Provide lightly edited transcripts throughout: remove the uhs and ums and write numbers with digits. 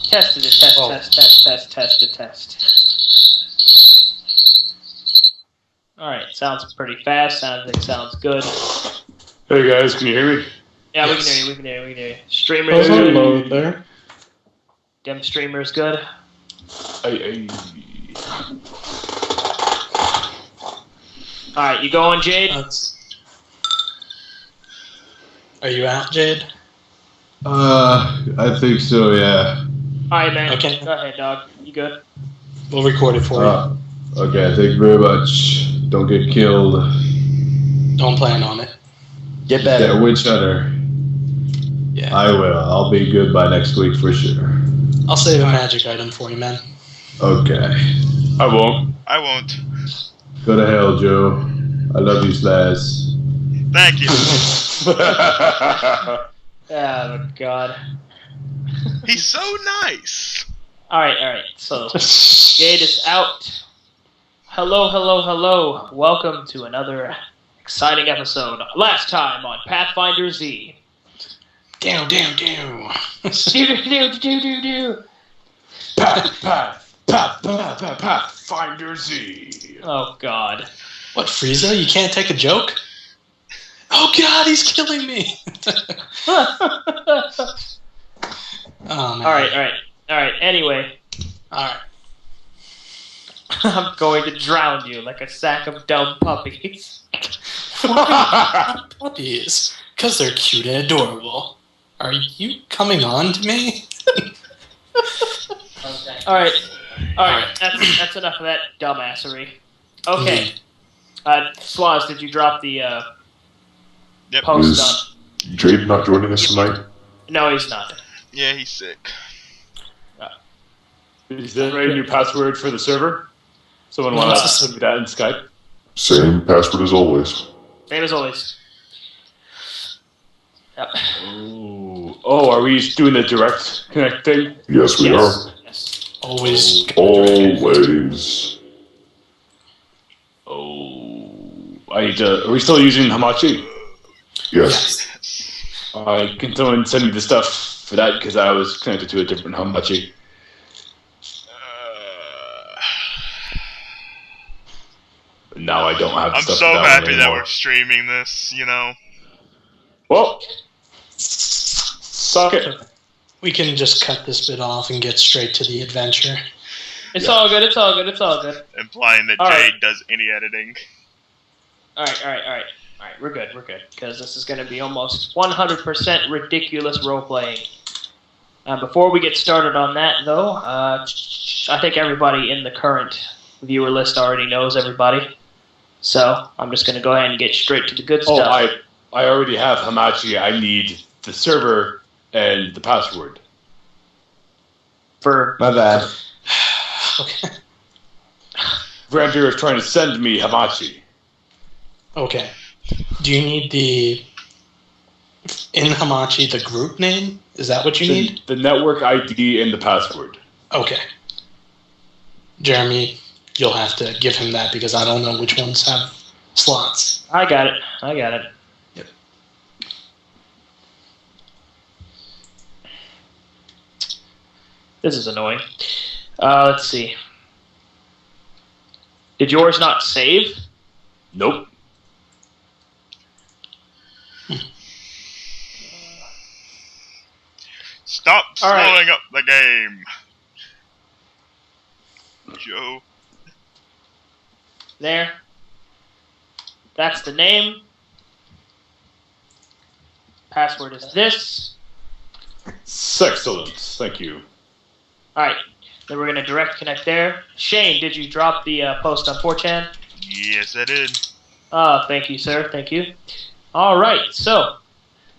Test it, test, Oh. test. Alright, sounds pretty fast. Sounds good. Hey guys, can you hear me? Yeah, Yes. we can hear you. Streamers Oh, good. hello there. Dem streamers good. Alright, you going, Jade? Are you out, Jade? I think so, yeah. Alright, man. Okay. Go ahead, dog. You good? We'll record it for Okay, thank you very much. Don't get killed. you. Don't plan on it. Get better. Get witch hunter. Yeah. I will. I'll be good by next week for sure. I'll save a magic item for you, man. Okay. I won't. I won't. Go to hell, Joe. I love you, Slaz. Thank you. Oh, God. He's so nice. Alright. So, Jade is out. Hello. Welcome to another exciting episode. Last time on Pathfinder Z. Damn. Do. Finder Z. Oh, God. What, Frieza? You can't take a joke? Oh god, he's killing me! Oh man. Alright. Anyway, Alright. I'm going to drown you like a sack of dumb puppies. Puppies. Because they're cute and adorable. Are you coming on to me? Alright. That's enough of that dumbassery. Okay. Swaz, did you drop the Yep. post Is on? Jade not joining us tonight? No, he's not. Yeah, he's sick. Is there a new password for the server? Someone want to send me that in Skype? Same password as always. Same as always. Yep. Oh, are we doing the direct connect thing? Yes, we are. Yes. Always. Always. I need to. Are we still using Hamachi? Yes. Can someone send me the stuff for that? Because I was connected to a different Hamachi. But now I don't have the I'm stuff so for that happy one that anymore. we're streaming this, you know. Well, suck it. We can just cut this bit off and get straight to the adventure. It's all good. Implying that All right. Jade does any editing. Alright, we're good. Because this is going to be almost 100% ridiculous role-playing. Before we get started on that, though, I think everybody in the current viewer list already knows everybody. So, I'm just going to go ahead and get straight to the good Oh, stuff. I already have Hamachi. I need the server and the password. For My bad. Okay. Vampire is trying to send me Hamachi. Okay. Do you need the... In Hamachi, the group name? Is that what you need? The network ID and the password. Okay. Jeremy, you'll have to give him that because I don't know which ones have slots. I got it. Yep. This is annoying. Let's see. Did yours not save? Nope. Stop All right. slowing up the game. Joe. There. That's the name. Password is this. Excellent. Thank you. Alright. Then we're going to direct connect there. Shane, did you drop the post on 4chan? Yes, I did. Thank you, sir. Thank you. Alright, so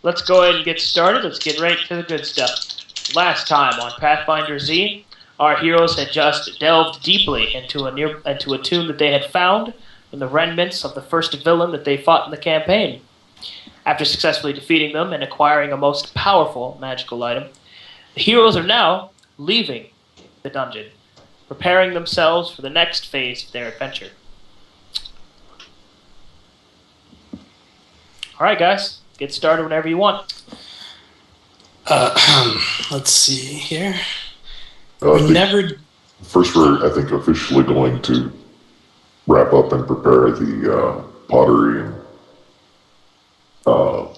let's go ahead and get started. Let's get right to the good stuff. Last time on Pathfinder Z, our heroes had just delved deeply into a tomb that they had found from the remnants of the first villain that they fought in the campaign. After successfully defeating them and acquiring a most powerful magical item, the heroes are now leaving the dungeon, preparing themselves for the next phase of their adventure. Alright guys, get started whenever you want. Let's see here. We never. First, we're, I think, officially going to wrap up and prepare the pottery and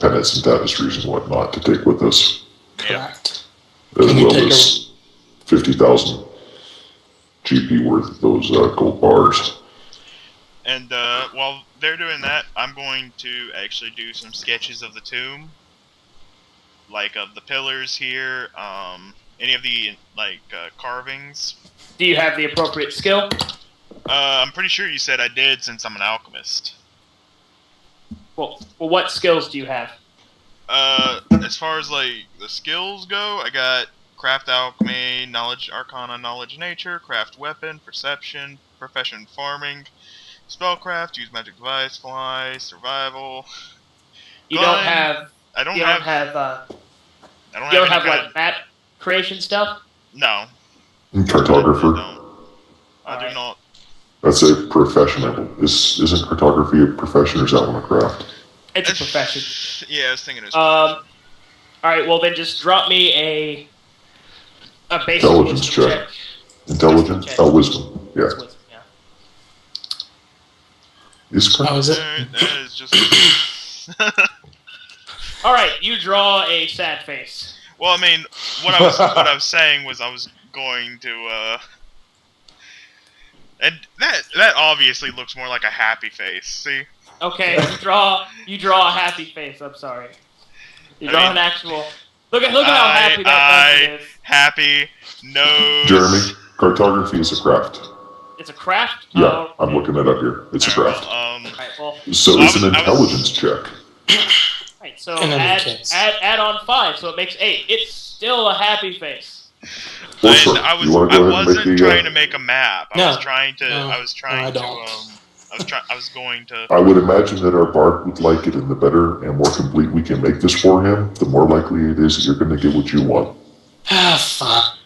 pennants and tapestries and whatnot to take with us, Correct. as Can we well take as 50,000 GP worth of those gold bars. And while they're doing that, I'm going to actually do some sketches of the tomb, like of the pillars here, any of the carvings. Do you have the appropriate skill? I'm pretty sure you said I did, since I'm an alchemist. Well, what skills do you have? As far as the skills go, I got craft alchemy, knowledge arcana, knowledge nature, craft weapon, perception, profession farming, spellcraft, use magic device, fly, survival. You don't have. I don't You have. don't have. I don't You don't have have any like map creation stuff. No. And I cartographer. don't. I do Alright. not. That's a profession. Isn't cartography a profession, or is that one a craft? It's a profession. Yeah, I was thinking it was. All right. Well, then just drop me a basic Intelligence wisdom check. Intelligence? check. Oh, wisdom. Yeah. Wisdom, yeah. Is How is it? That is just. All right. You draw a sad face. Well, I mean, what I was saying was I was going to. And that obviously looks more like a happy face. See. Okay. You draw a happy face. I'm sorry. You draw an actual. Look at how happy that person is. Happy nose. Jeremy, cartography is a craft. It's a craft. Yeah, I'm looking it up here. It's a craft. Alright, well, So it's an intelligence check. right, so In any add case. on 5, so it makes 8. It's still a happy face. Well, And sorry, I you wanna go ahead and wasn't make trying to make a map. I No. was trying to. No. I was trying I to. don't. I was going to. I would imagine that our bard would like it, and the better and more complete we can make this for him, the more likely it is that you're going to get what you want. Fuck.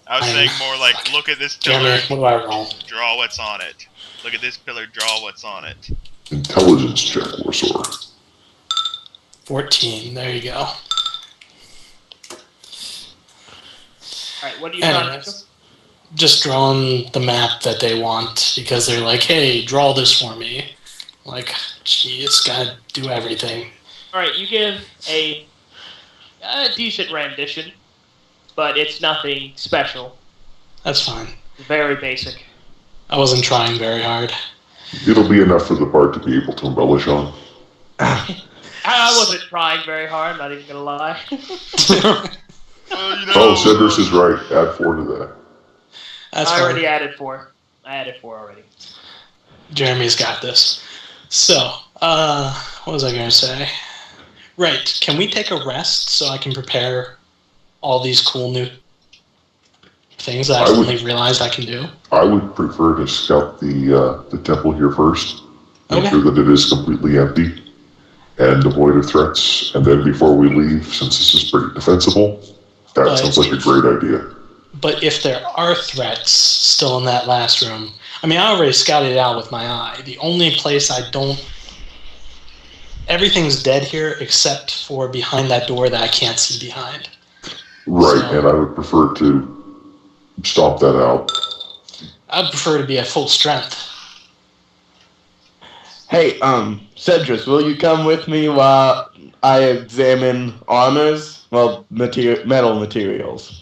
I was saying more like, look at this pillar, Jeremy, what do I roll? draw what's on it. Look at this pillar, draw what's on it. Intelligence check, Warsaw. 14. There you go. Alright, what are you trying to do? Anyways, just drawing the map that they want because they're like, hey, draw this for me. Like, geez, gotta do everything. Alright, you give a decent rendition, but it's nothing special. That's fine. Very basic. I wasn't trying very hard. It'll be enough for the bard to be able to embellish on. I wasn't trying very hard, I'm not even gonna lie. Well, you know, Oh, Cedrus is right. Add 4 to that. That's I fine. already added 4. I added 4 already. Jeremy's got this. So, what was I going to say? Right, can we take a rest so I can prepare all these cool new things that I I would- suddenly realized I can do? I would prefer to scout the temple here first. Make Okay. sure that it is completely empty and devoid of threats. And then before we leave, since this is pretty defensible, that But- sounds like a great idea. But if there are threats still in that last room, I mean, I already scouted it out with my eye. The only place I don't... Everything's dead here except for behind that door that I can't see behind. Right, So- and I would prefer to stomp that out. I'd prefer to be at full strength. Hey, Cedrus, will you come with me while I examine armors? Well, metal materials.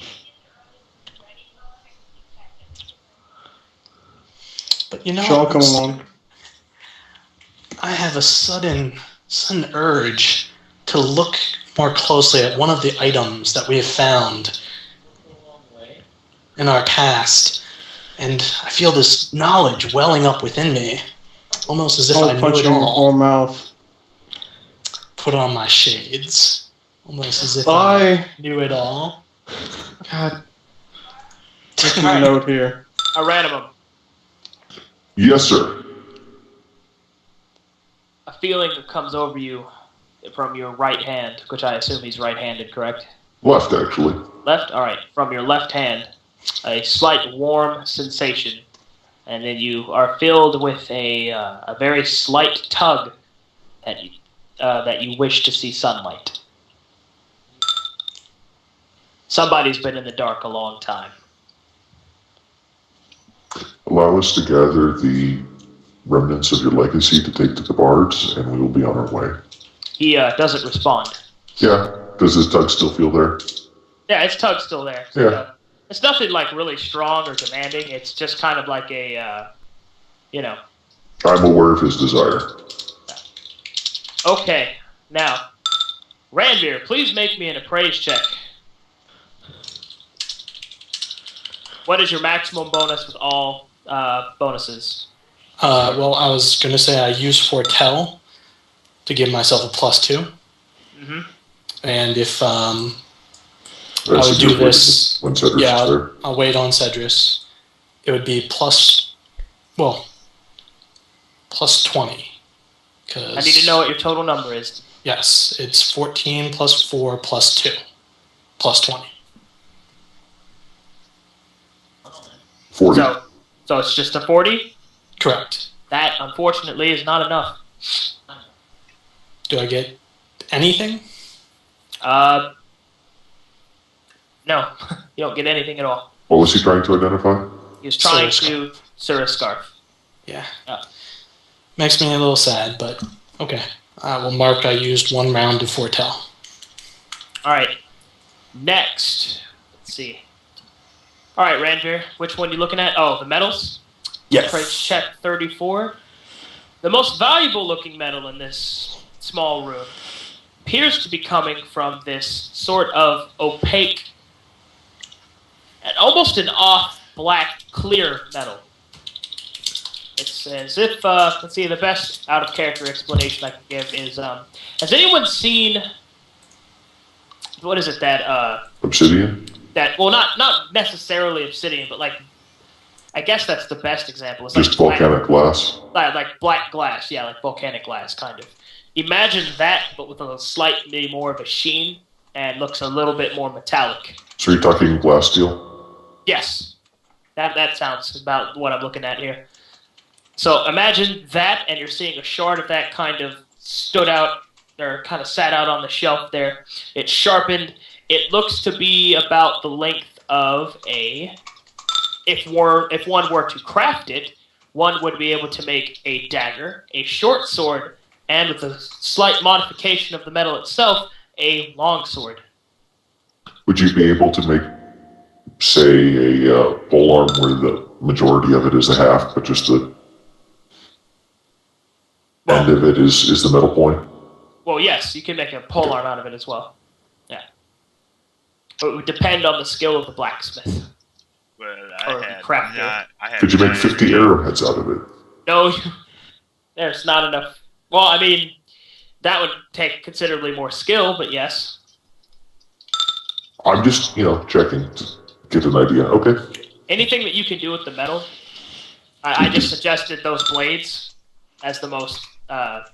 But you know, Sure, I'll come along. I have a sudden urge to look more closely at one of the items that we have found in our past, and I feel this knowledge welling up within me, almost as if I I'll knew punch it you in the all. whole mouth. Put on my shades, almost as if I Bye. knew it all. God. Take my note here. Aranimum, Yes, sir. a feeling comes over you from your right hand, which I assume he's right-handed, correct? Left, actually. Left? Alright, from your left hand, a slight warm sensation, and then you are filled with a very slight tug that you wish to see sunlight. Somebody's been in the dark a long time. Allow us to gather the remnants of your legacy to take to the bards, and we will be on our way. He doesn't respond. Yeah. Does this tug still feel there? Yeah, his tug's still there. Yeah. It's nothing like really strong or demanding. It's just kind of like a, I'm aware of his desire. Okay, now, Ranveer, please make me an appraise check. What is your maximum bonus with all bonuses? Well, I was going to say I use foretell to give myself a +2. Mm-hmm. And if I That's would a do good way this, to- when Cedric's yeah, there. I'll wait on Cedrus. It would be +20. I need to know what your total number is. Yes, it's 14 plus 4 plus 2 plus 20. 40. So it's just a 40? Correct. That, unfortunately, is not enough. Do I get anything? No. You don't get anything at all. What was he trying to identify? He was trying Surah to Surah Scarf. Yeah. Oh. Makes me a little sad, but okay. I will mark I used 1 round of foretell. Alright. Next. Let's see. Alright, Ranveer, which one are you looking at? Oh, the metals? Price check 34. The most valuable looking metal in this small room appears to be coming from this sort of opaque and almost an off black clear metal. It's as if, let's see, the best out of character explanation I can give is, has anyone seen, what is it, that, Obsidian? well, not necessarily obsidian, but like, I guess that's the best example. It's Just like volcanic glass? like black glass, yeah, like volcanic glass, kind of. Imagine that, but with a slightly more of a sheen, and looks a little bit more metallic. So you're talking glass steel? Yes, that sounds about what I'm looking at here. So imagine that, and you're seeing a shard of that kind of stood out, or kind of sat out on the shelf there. It's sharpened. It looks to be about the length of a... If one were to craft it, one would be able to make a dagger, a short sword, and with a slight modification of the metal itself, a long sword. Would you be able to make, say, a polearm where the majority of it is a half, but just the end of it is the metal point? Well, yes, you can make a polearm out of it as well. Yeah. But it would depend on the skill of the blacksmith. Well, Or crafter. I had Could you make 50 arrowheads out of it? No, there's not enough. Well, I mean, that would take considerably more skill, but yes. I'm just, checking to get an idea. Okay. Anything that you can do with the metal, I just suggested those blades as the most, the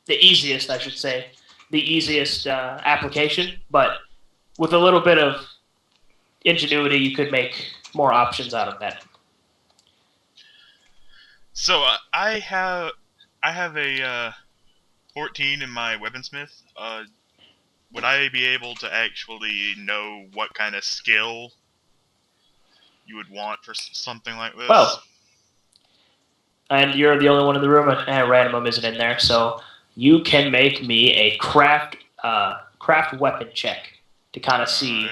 easiest, I should say. The easiest application, but with a little bit of ingenuity, you could make more options out of that. So I have a 14 in my weaponsmith. Would I be able to actually know what kind of skill you would want for something like this? Well, and you're the only one in the room, and Randomum isn't in there, so you can make me a craft weapon check to kind of see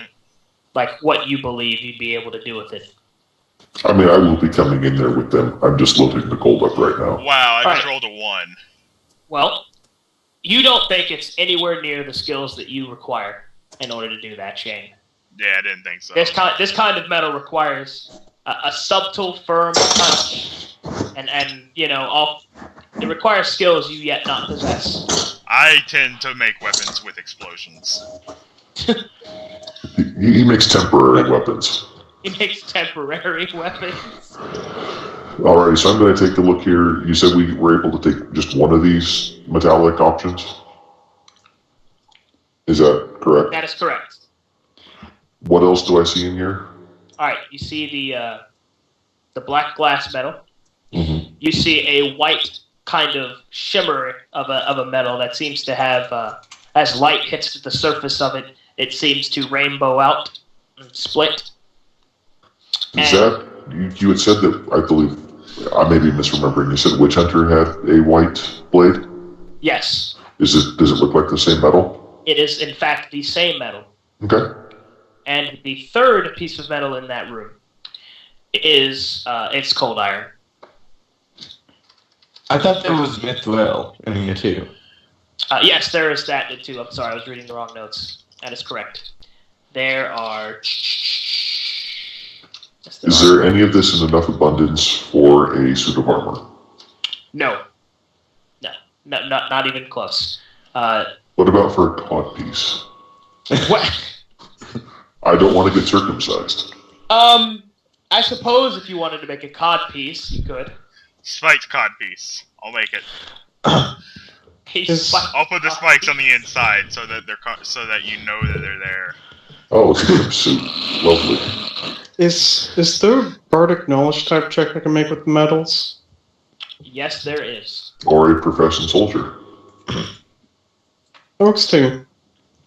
like what you believe you'd be able to do with it. I mean, I will be coming in there with them. I'm just loading the gold up right now. Wow, I just Alright. rolled a 1. Well, you don't think it's anywhere near the skills that you require in order to do that, Shane. Yeah, I didn't think so. This kind of metal requires a subtle, firm touch, and it requires skills you yet not possess. I tend to make weapons with explosions. He makes temporary weapons. He makes temporary weapons. Alrighty, so I'm going to take a look here. You said we were able to take just one of these metallic options? Is that correct? That is correct. What else do I see in here? All right, you see the black glass metal. Mm-hmm. You see a white kind of shimmer of a metal that seems to have, as light hits the surface of it, it seems to rainbow out. split. Is that you had said that? I believe I may be misremembering. You said Witch Hunter had a white blade. Yes, Does it look like the same metal? it is in fact the same metal. Okay. And the third piece of metal in that room is it's cold iron. I thought there was mithril in here too. Yes, there is that too. I'm sorry, I was reading the wrong notes. That is correct. There are. Yes, Is there any of this in enough abundance for a suit of armor? No, not even close. What about for a codpiece? What? I don't want to get circumcised. I suppose if you wanted to make a cod piece, you could. Spiked codpiece. I'll make it. I'll put the spikes on the inside so that so that you know that they're there. Oh, it's a good suit. Lovely. Is there a bardic knowledge type check I can make with metals? Yes, there is. Or a profession soldier. Works too.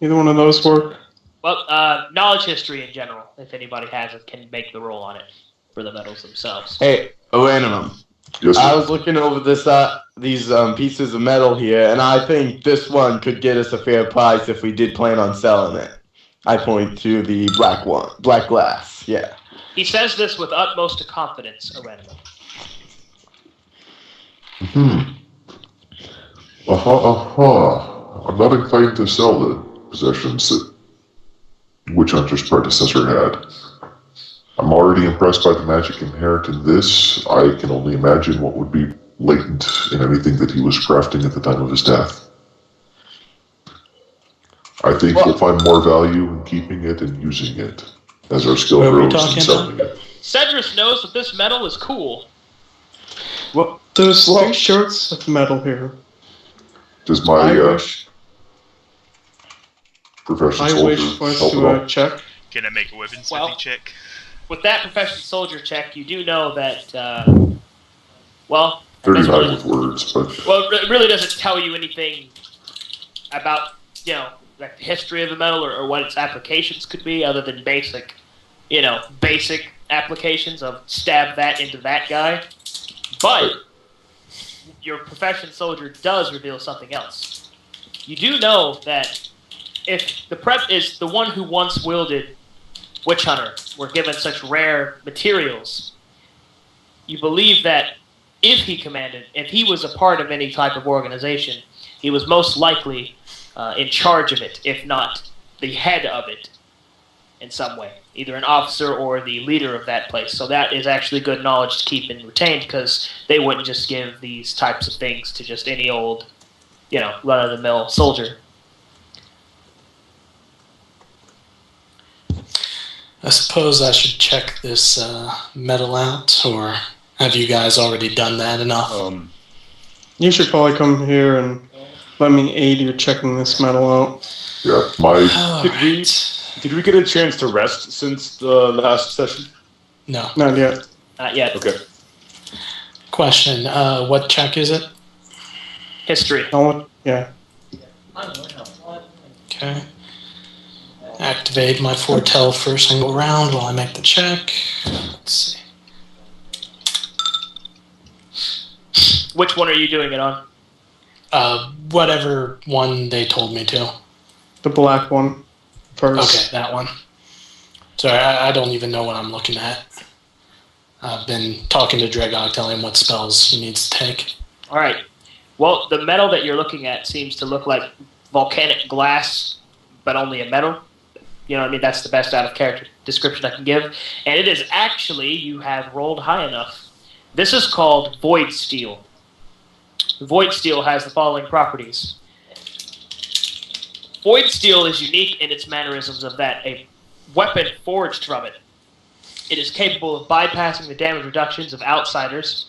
Either one of those work. Well, knowledge history in general, if anybody has it, can make the roll on it for the metals themselves. Hey, Oanimum. Yes, I sir. was looking over these pieces of metal here, and I think this one could get us a fair price if we did plan on selling it. I point to the black glass. Yeah. He says this with utmost confidence, Oranimum. I'm not inclined to sell the possessions that Witch Hunter's predecessor had. I'm already impressed by the magic inherent in this. I can only imagine what would be latent in anything that he was crafting at the time of his death. I think we'll find more value in keeping it and using it as our skill What are we grows talking and selling it. Cedrus knows that this metal is cool. Well, there's 3 shirts of metal here. Does my I professional wish soldier for us help at to all? check. Can I make a weapon Well- smithing check? With that professional soldier check, you do know that, well... that's 39 really- with words, but Well, it really doesn't tell you anything about, like the history of the metal or what its applications could be, other than basic applications of stab that into that guy. But your profession soldier does reveal something else. You do know that if the prep is the one who once wielded Witch Hunter were given such rare materials, you believe that if he was a part of any type of organization, he was most likely in charge of it, if not the head of it in some way, either an officer or the leader of that place. So that is actually good knowledge to keep and retained, because they wouldn't just give these types of things to just any old, run-of-the-mill soldier. I suppose I should check this metal out, or have you guys already done that enough? You should probably come here and let me aid you checking this metal out. yeah, my Did we get a chance to rest since the last session? No. Not yet. Not yet. Okay. Question, what check is it? History. Yeah. Okay. Activate my foretell for a single round while I make the check. Let's see. Which one are you doing it on? Whatever one they told me to. The black one first. Okay, that one. Sorry, I don't even know what I'm looking at. I've been talking to Dregog, telling him what spells he needs to take. All right. Well, the metal that you're looking at seems to look like volcanic glass, but only a metal. You know what I mean? That's the best out of character description I can give. And it is actually, you have rolled high enough. This is called Void Steel. Void Steel has the following properties. Void Steel is unique in its mannerisms of that a weapon forged from it. It is capable of bypassing the damage reductions of outsiders.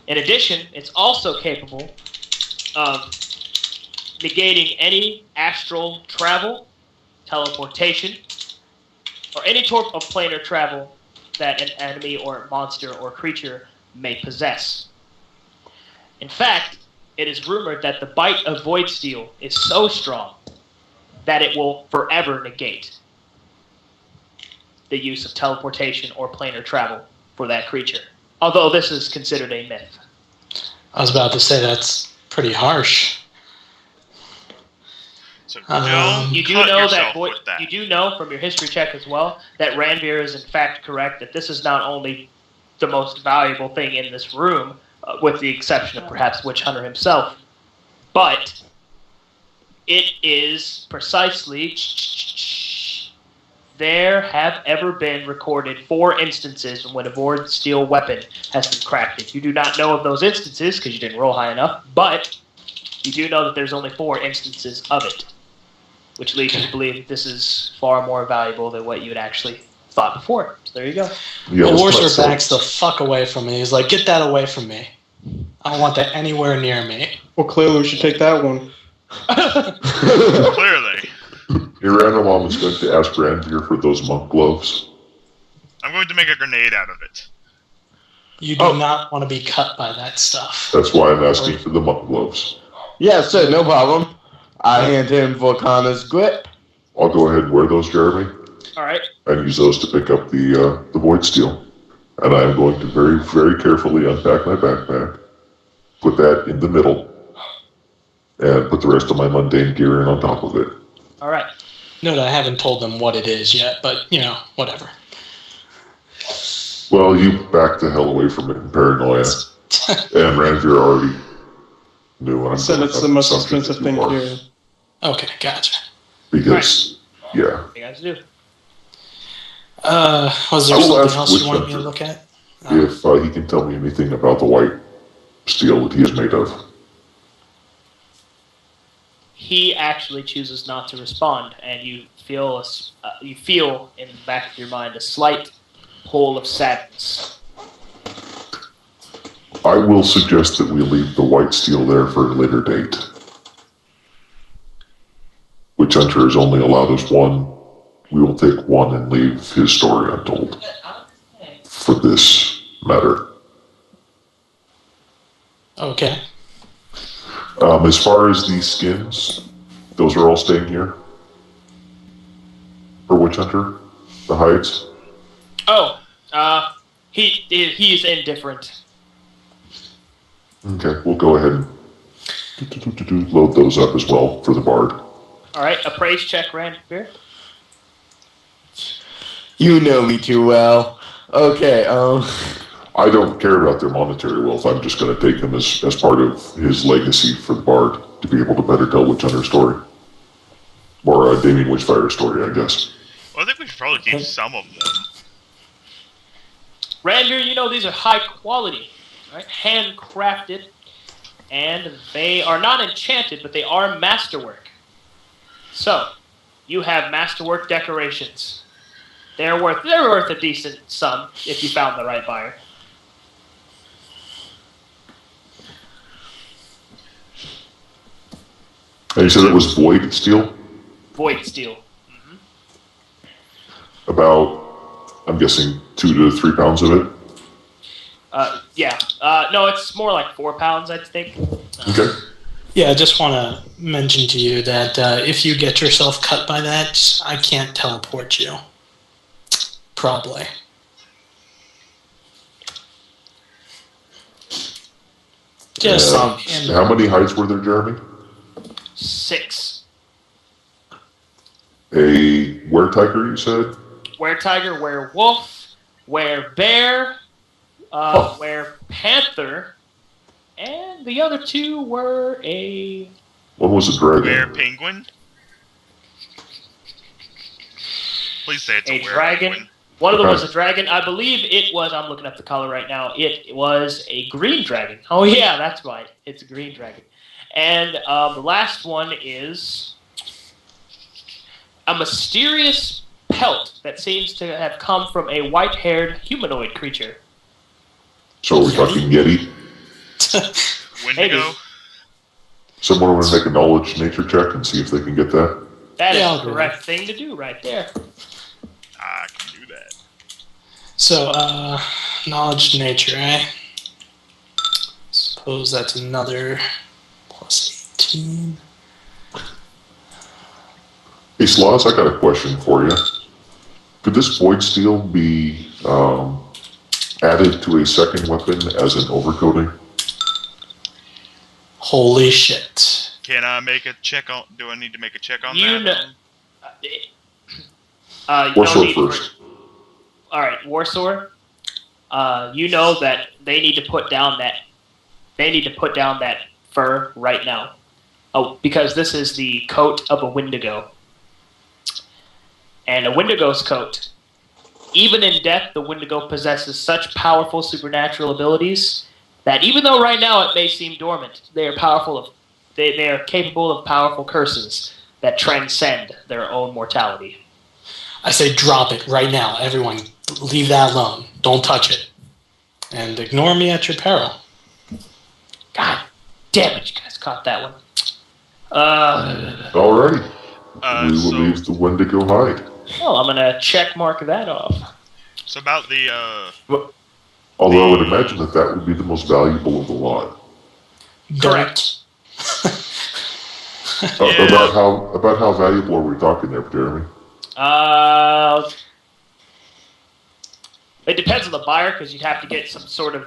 In addition, it's also capable of negating any astral travel, teleportation, or any type of planar travel that an enemy or monster or creature may possess. In fact, it is rumored that the bite of Void Steel is so strong that it will forever negate. the use of teleportation or planar travel for that creature. Although this is considered a myth. I was about to say that's pretty harsh. So don't You do cut know yourself that, with that. you do know from your history check as well that Ranveer is in fact correct that this is not only the most valuable thing in this room, with the exception of perhaps Witch Hunter himself, but it is precisely. There have ever been recorded 4 instances when a Void Steel weapon has been crafted. You do not know of those instances because you didn't roll high enough, but you do know that there's only 4 instances of it, which leads you to believe that this is far more valuable than what you had actually thought before. So there you go. Yeah, The let's Worcer cut backs the fuck away from me. He's like, get that away from me. I don't want that anywhere near me. Well, clearly we should take that one. Clearly. Iranilom is going to ask Ranveer for those monk gloves. I'm going to make a grenade out of it. You do not want to be cut by that stuff. That's why I'm asking for the monk gloves. Yeah, sir, no problem. I hand him Volcana's grip. I'll go ahead and wear those, Jeremy, All right. and use those to pick up the Void Steel. And I am going to very, very carefully unpack my backpack, put that in the middle, and put the rest of my mundane gear in on top of it. All right. Note I haven't told them what it is yet, but, whatever. Well, you back the hell away from it in paranoia. And Ranveer already knew. I said it's the most expensive thing here. Okay, gotcha. Because, yeah. What do you guys do? Was there I will something ask else you Witch wanted me to Hunter look at? If he can tell me anything about the white steel that he is made of. He actually chooses not to respond, and you feel in the back of your mind a slight pull of sadness. I will suggest that we leave the white steel there for a later date. Witch Hunter has only allowed us one. We will take one and leave his story untold. For this matter. Okay. As far as these skins, those are all staying here? For Witch Hunter? The hides? Oh, he's indifferent. Okay, we'll go ahead and load those up as well for the bard. All right, appraise check, Ranveer. You know me too well. Okay, I don't care about their monetary wealth. I'm just going to take them as part of his legacy for the bard to be able to better tell Witch Hunter's story. Or Damien Witchfire's story, I guess. Well, I think we should probably keep some of them. Ranveer, these are high quality, right? Handcrafted, and they are not enchanted, but they are masterwork. So, you have masterwork decorations. They're worth a decent sum if you found the right buyer. And you said it was void steel? Void steel. About, I'm guessing, 2 to 3 pounds of it? Yeah. No, it's more like 4 pounds, I think. Okay. Yeah, I just want to mention to you that if you get yourself cut by that, I can't teleport you. Probably. Just how many hides were there, Jeremy? 6. A were-tiger, you said? Were-tiger, were-wolf, were-bear, were-panther, and the other 2 were a... One was a dragon. Were-penguin? Please say it's a dragon. were-penguin. One of them was a dragon. I believe it was, I'm looking up the color right now, it was a green dragon. Oh yeah, that's right. It's a green dragon. And the last one is a mysterious pelt that seems to have come from a white-haired humanoid creature. So are we talking Yeti? Wendigo? Someone want to make a knowledge nature check and see if they can get that? That Yeah, is the correct thing to do right there. I can do that. So, knowledge nature, eh? Suppose that's another plus 18. Hey, Sloss, I got a question for you. Could this void steel be added to a second weapon as an overcoating? Holy shit. Can I make a check on? Do I need to make a check on You that? know. You War don't sword need first. Alright, Warsaw. You know that they need to put down that. They need to put down that fur right now. Oh, because this is the coat of a Wendigo. And a Wendigo's coat. Even in death, the Wendigo possesses such powerful supernatural abilities that even though right now it may seem dormant, they are powerful. They are capable of powerful curses that transcend their own mortality. I say drop it right now. Everyone, leave that alone. Don't touch it. And ignore me at your peril. God damn it, you guys caught that one. Alrighty. We will So, leave the Wendigo hide. Well, I'm gonna check mark that off. so about the Although I would imagine that that would be the most valuable of the lot. Correct. Yeah. About how valuable are we talking there, Jeremy? It depends on the buyer because you'd have to get some sort of,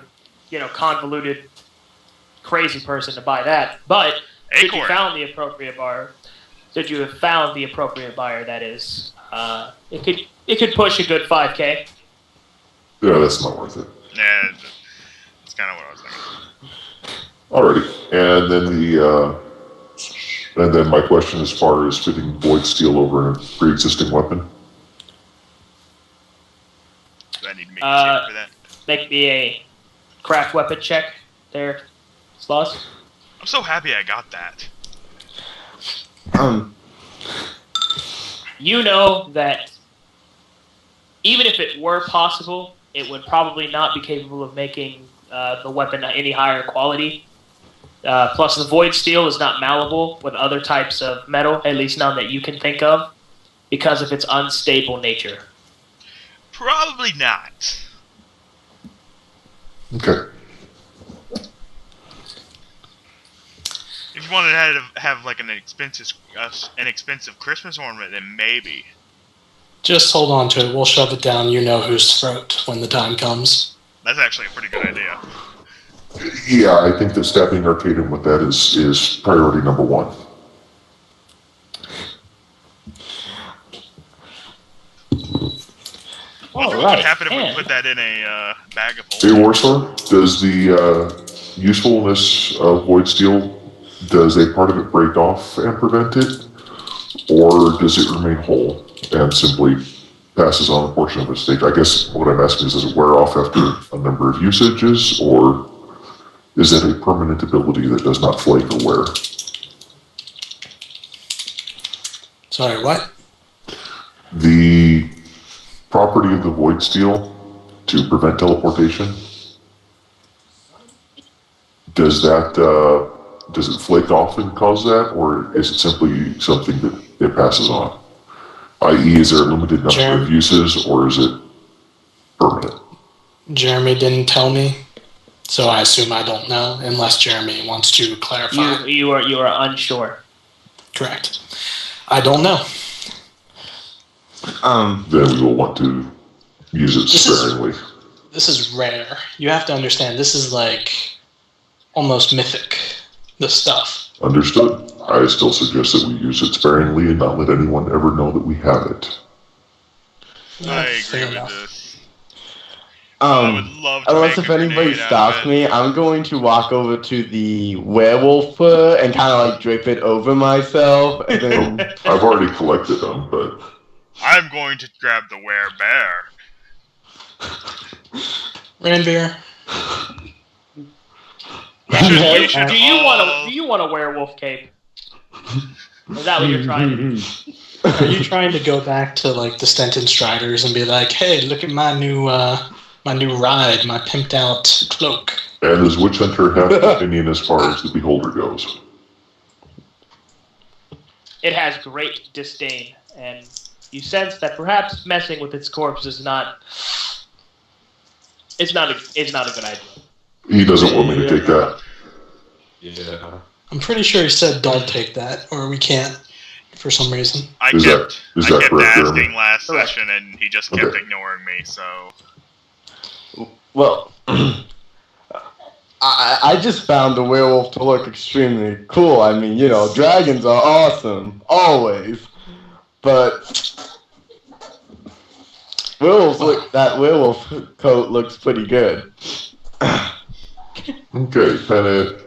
convoluted, crazy person to buy that. But should you Acorn. found the appropriate buyer, should you have found the appropriate buyer, that is, it could push a good $5K. Yeah, that's not worth it. Yeah, that's kind of what I was thinking. Alrighty, and then my question as far as fitting void steel over a pre-existing weapon. Do I need to make a check for that? Make me a craft weapon check there, Sloss. I'm so happy I got that. You know that even if it were possible, it would probably not be capable of making the weapon any higher quality. Plus, the void steel is not malleable with other types of metal, at least none that you can think of, because of its unstable nature. Probably not. Okay. If you wanted to have like an expensive Christmas ornament, then maybe. Just hold on to it. We'll shove it down you know whose throat when the time comes. That's actually a pretty good idea. Yeah, I think that stabbing Arcadian with that is priority number one. Wonder what would happen if we put that in a bag of Hey, holding. Warsaw, does the usefulness of void steel, does a part of it break off and prevent it, or does it remain whole and simply passes on a portion of its state? I guess what I'm asking is, does it wear off after a number of usages, or is it a permanent ability that does not flake or wear? Sorry, what? The property of the void steel to prevent teleportation, does it flake off and cause that, or is it simply something that it passes on? I.e., is there a limited number of uses, or is it permanent? Jeremy didn't tell me, so I assume I don't know, unless Jeremy wants to clarify. You are unsure. Correct. I don't know. Then we will want to use it sparingly. This is rare. You have to understand, this is like almost mythic, this stuff. Understood. I still suggest that we use it sparingly and not let anyone ever know that we have it. I agree Fair with enough. this. I would love to Unless make if a anybody grenade out stops of it. me, I'm going to walk over to the werewolf fur and kind of like drape it over myself, and then I've already collected them, but I'm going to grab the werebear. Ranveer, Do you want a werewolf cape? Is that what you're trying to do? are you trying to go back to like the Stenton Striders and be like, hey, look at my new ride, my pimped out cloak? and does Witch Hunter have an opinion as far as the Beholder goes? It has great disdain, and you sense that perhaps messing with its corpse is not. It's not a good idea. He doesn't want me to take that. Yeah. I'm pretty sure he said don't take that, or we can't. for some reason. I Is kept that correct, asking Jeremy? last Correct. session, and he just kept Okay. ignoring me. So Well, I just found the werewolf to look extremely cool. I mean, you know, dragons are awesome, always. But that werewolf coat looks pretty good. Okay, Bennett.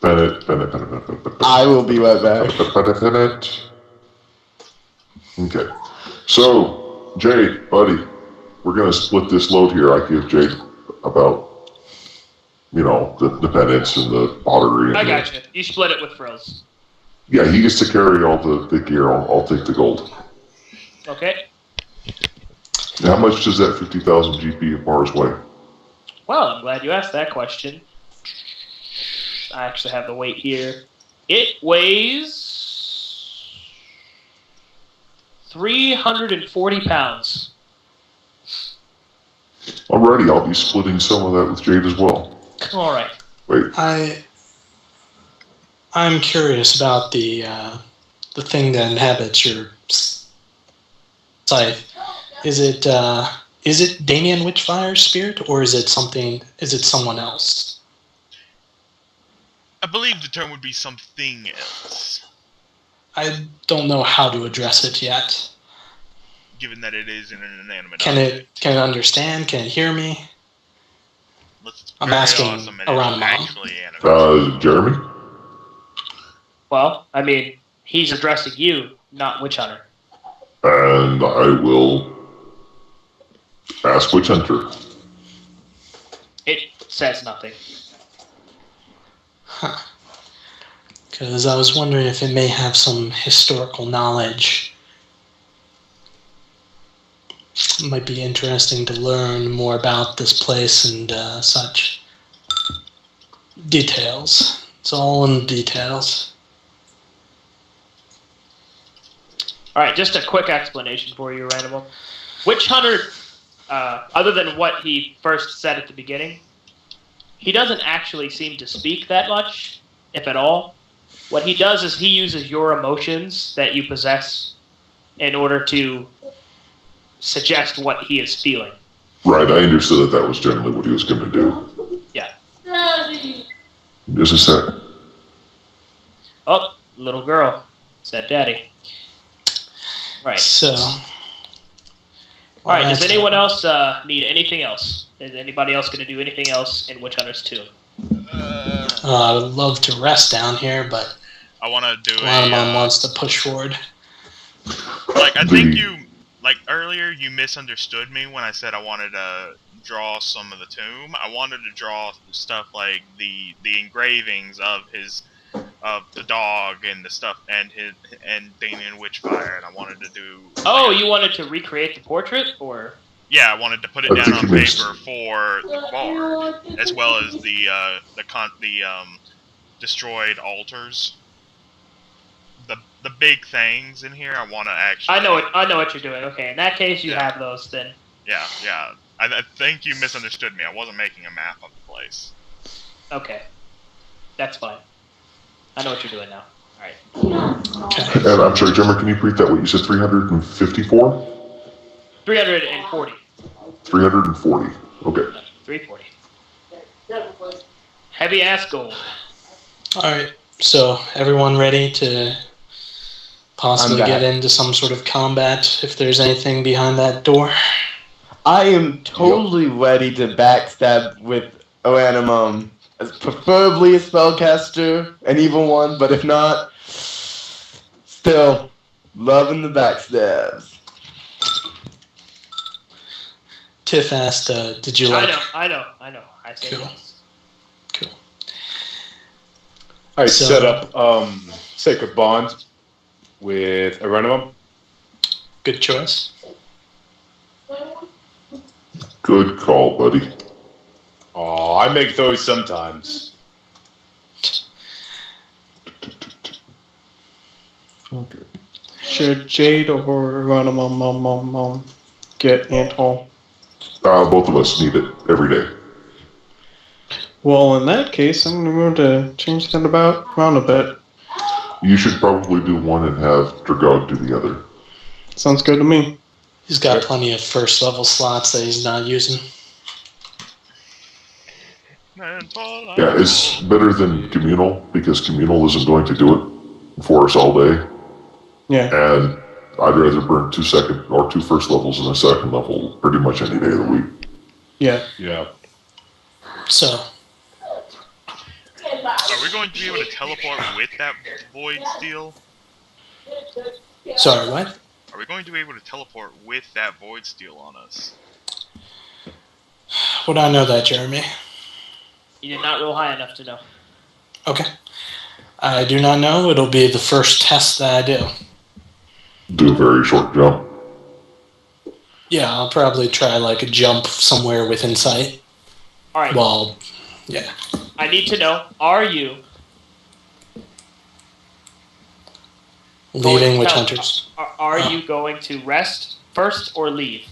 I will be right back. Bennett. Okay. So, Jade, buddy, we're going to split this load here. I give Jade about, the penance and the pottery. And I got you. You split it with Frills. Yeah, he gets to carry all the gear. I'll take the gold. Okay. Now, how much does that 50,000 GP of bars weigh? Well, I'm glad you asked that question. I actually have the weight here. It weighs 340 pounds. Alrighty, I'll be splitting some of that with Jade as well. All right. Wait, I'm curious about the thing that inhabits your site. Is it Damien Witchfire's spirit, or is it someone else? I believe the term would be something else, I don't know how to address it yet. given that it is an inanimate Can object. it understand? Can it hear me? It's I'm very asking awesome and around it's mom. actually animate. Jeremy? Well, I mean, he's addressing you, not Witch Hunter. And I will ask Witch Hunter. It says nothing. Because I was wondering if it may have some historical knowledge. It might be interesting to learn more about this place and such. Details. It's all in the details. All right, just a quick explanation for you, Random. Witch Hunter, other than what he first said at the beginning, he doesn't actually seem to speak that much, if at all. What he does is he uses your emotions that you possess in order to suggest what he is feeling. Right, I understood that was generally what he was going to do. Yeah. Just a sec. Oh, little girl, said Daddy. Right. So. All right. Does anyone else need anything else? Is anybody else going to do anything else in Witch Hunters 2? I would love to rest down here, but I want to do Lanimon wants to push forward. I think earlier you misunderstood me when I said I wanted to draw some of the tomb. I wanted to draw stuff like the engravings of the dog and the stuff and Damien Witchfire, and I wanted to do. Oh, you wanted to recreate the portrait, or? Yeah, I wanted to put it I down think on you missed- paper for the bard, as well as the destroyed altars. The big things in here, I want to actually. I know what you're doing. Okay, in that case, you have those then. Yeah. I think you misunderstood me. I wasn't making a map of the place. Okay, that's fine. I know what you're doing now. All right. Okay. And I'm sorry, Jeremy, can you repeat that? What you said, 354? 340. 340. Okay. 340. Heavy ass gold. Alright, so everyone ready to possibly I'm get back. into some sort of combat if there's anything behind that door? I am totally ready to backstab with Oranimum, as preferably a spellcaster, an evil one, but if not, still loving the backstabs. Tiff asked, did you like... I know. I say Cool. yes. Cool. I So- set up Sacred Bond with Arenimum. Good choice. Good call, buddy. Oh, I make those sometimes. Okay. Should Jade or Ranamum get Anthol? Both of us need it every day. Well, in that case, I'm going to change that around a bit. You should probably do one and have Dragog do the other. Sounds good to me. He's got plenty of first level slots that he's not using. Yeah, it's better than communal because communal isn't going to do it for us all day. Yeah. And I'd rather burn 2 first levels than a second level pretty much any day of the week. Yeah. Yeah. So, Are we going to be able to teleport with that void steel? sorry, what? Are we going to be able to teleport with that void steel on us? Would I know that, Jeremy? You did not roll high enough to know. Okay. I do not know. It'll be the first test that I do. Do a very short jump. Yeah, I'll probably try like a jump somewhere within sight. All right. Well, yeah. I need to know: are you Leaving going- Witch no, Hunters. Are you going to rest first or leave?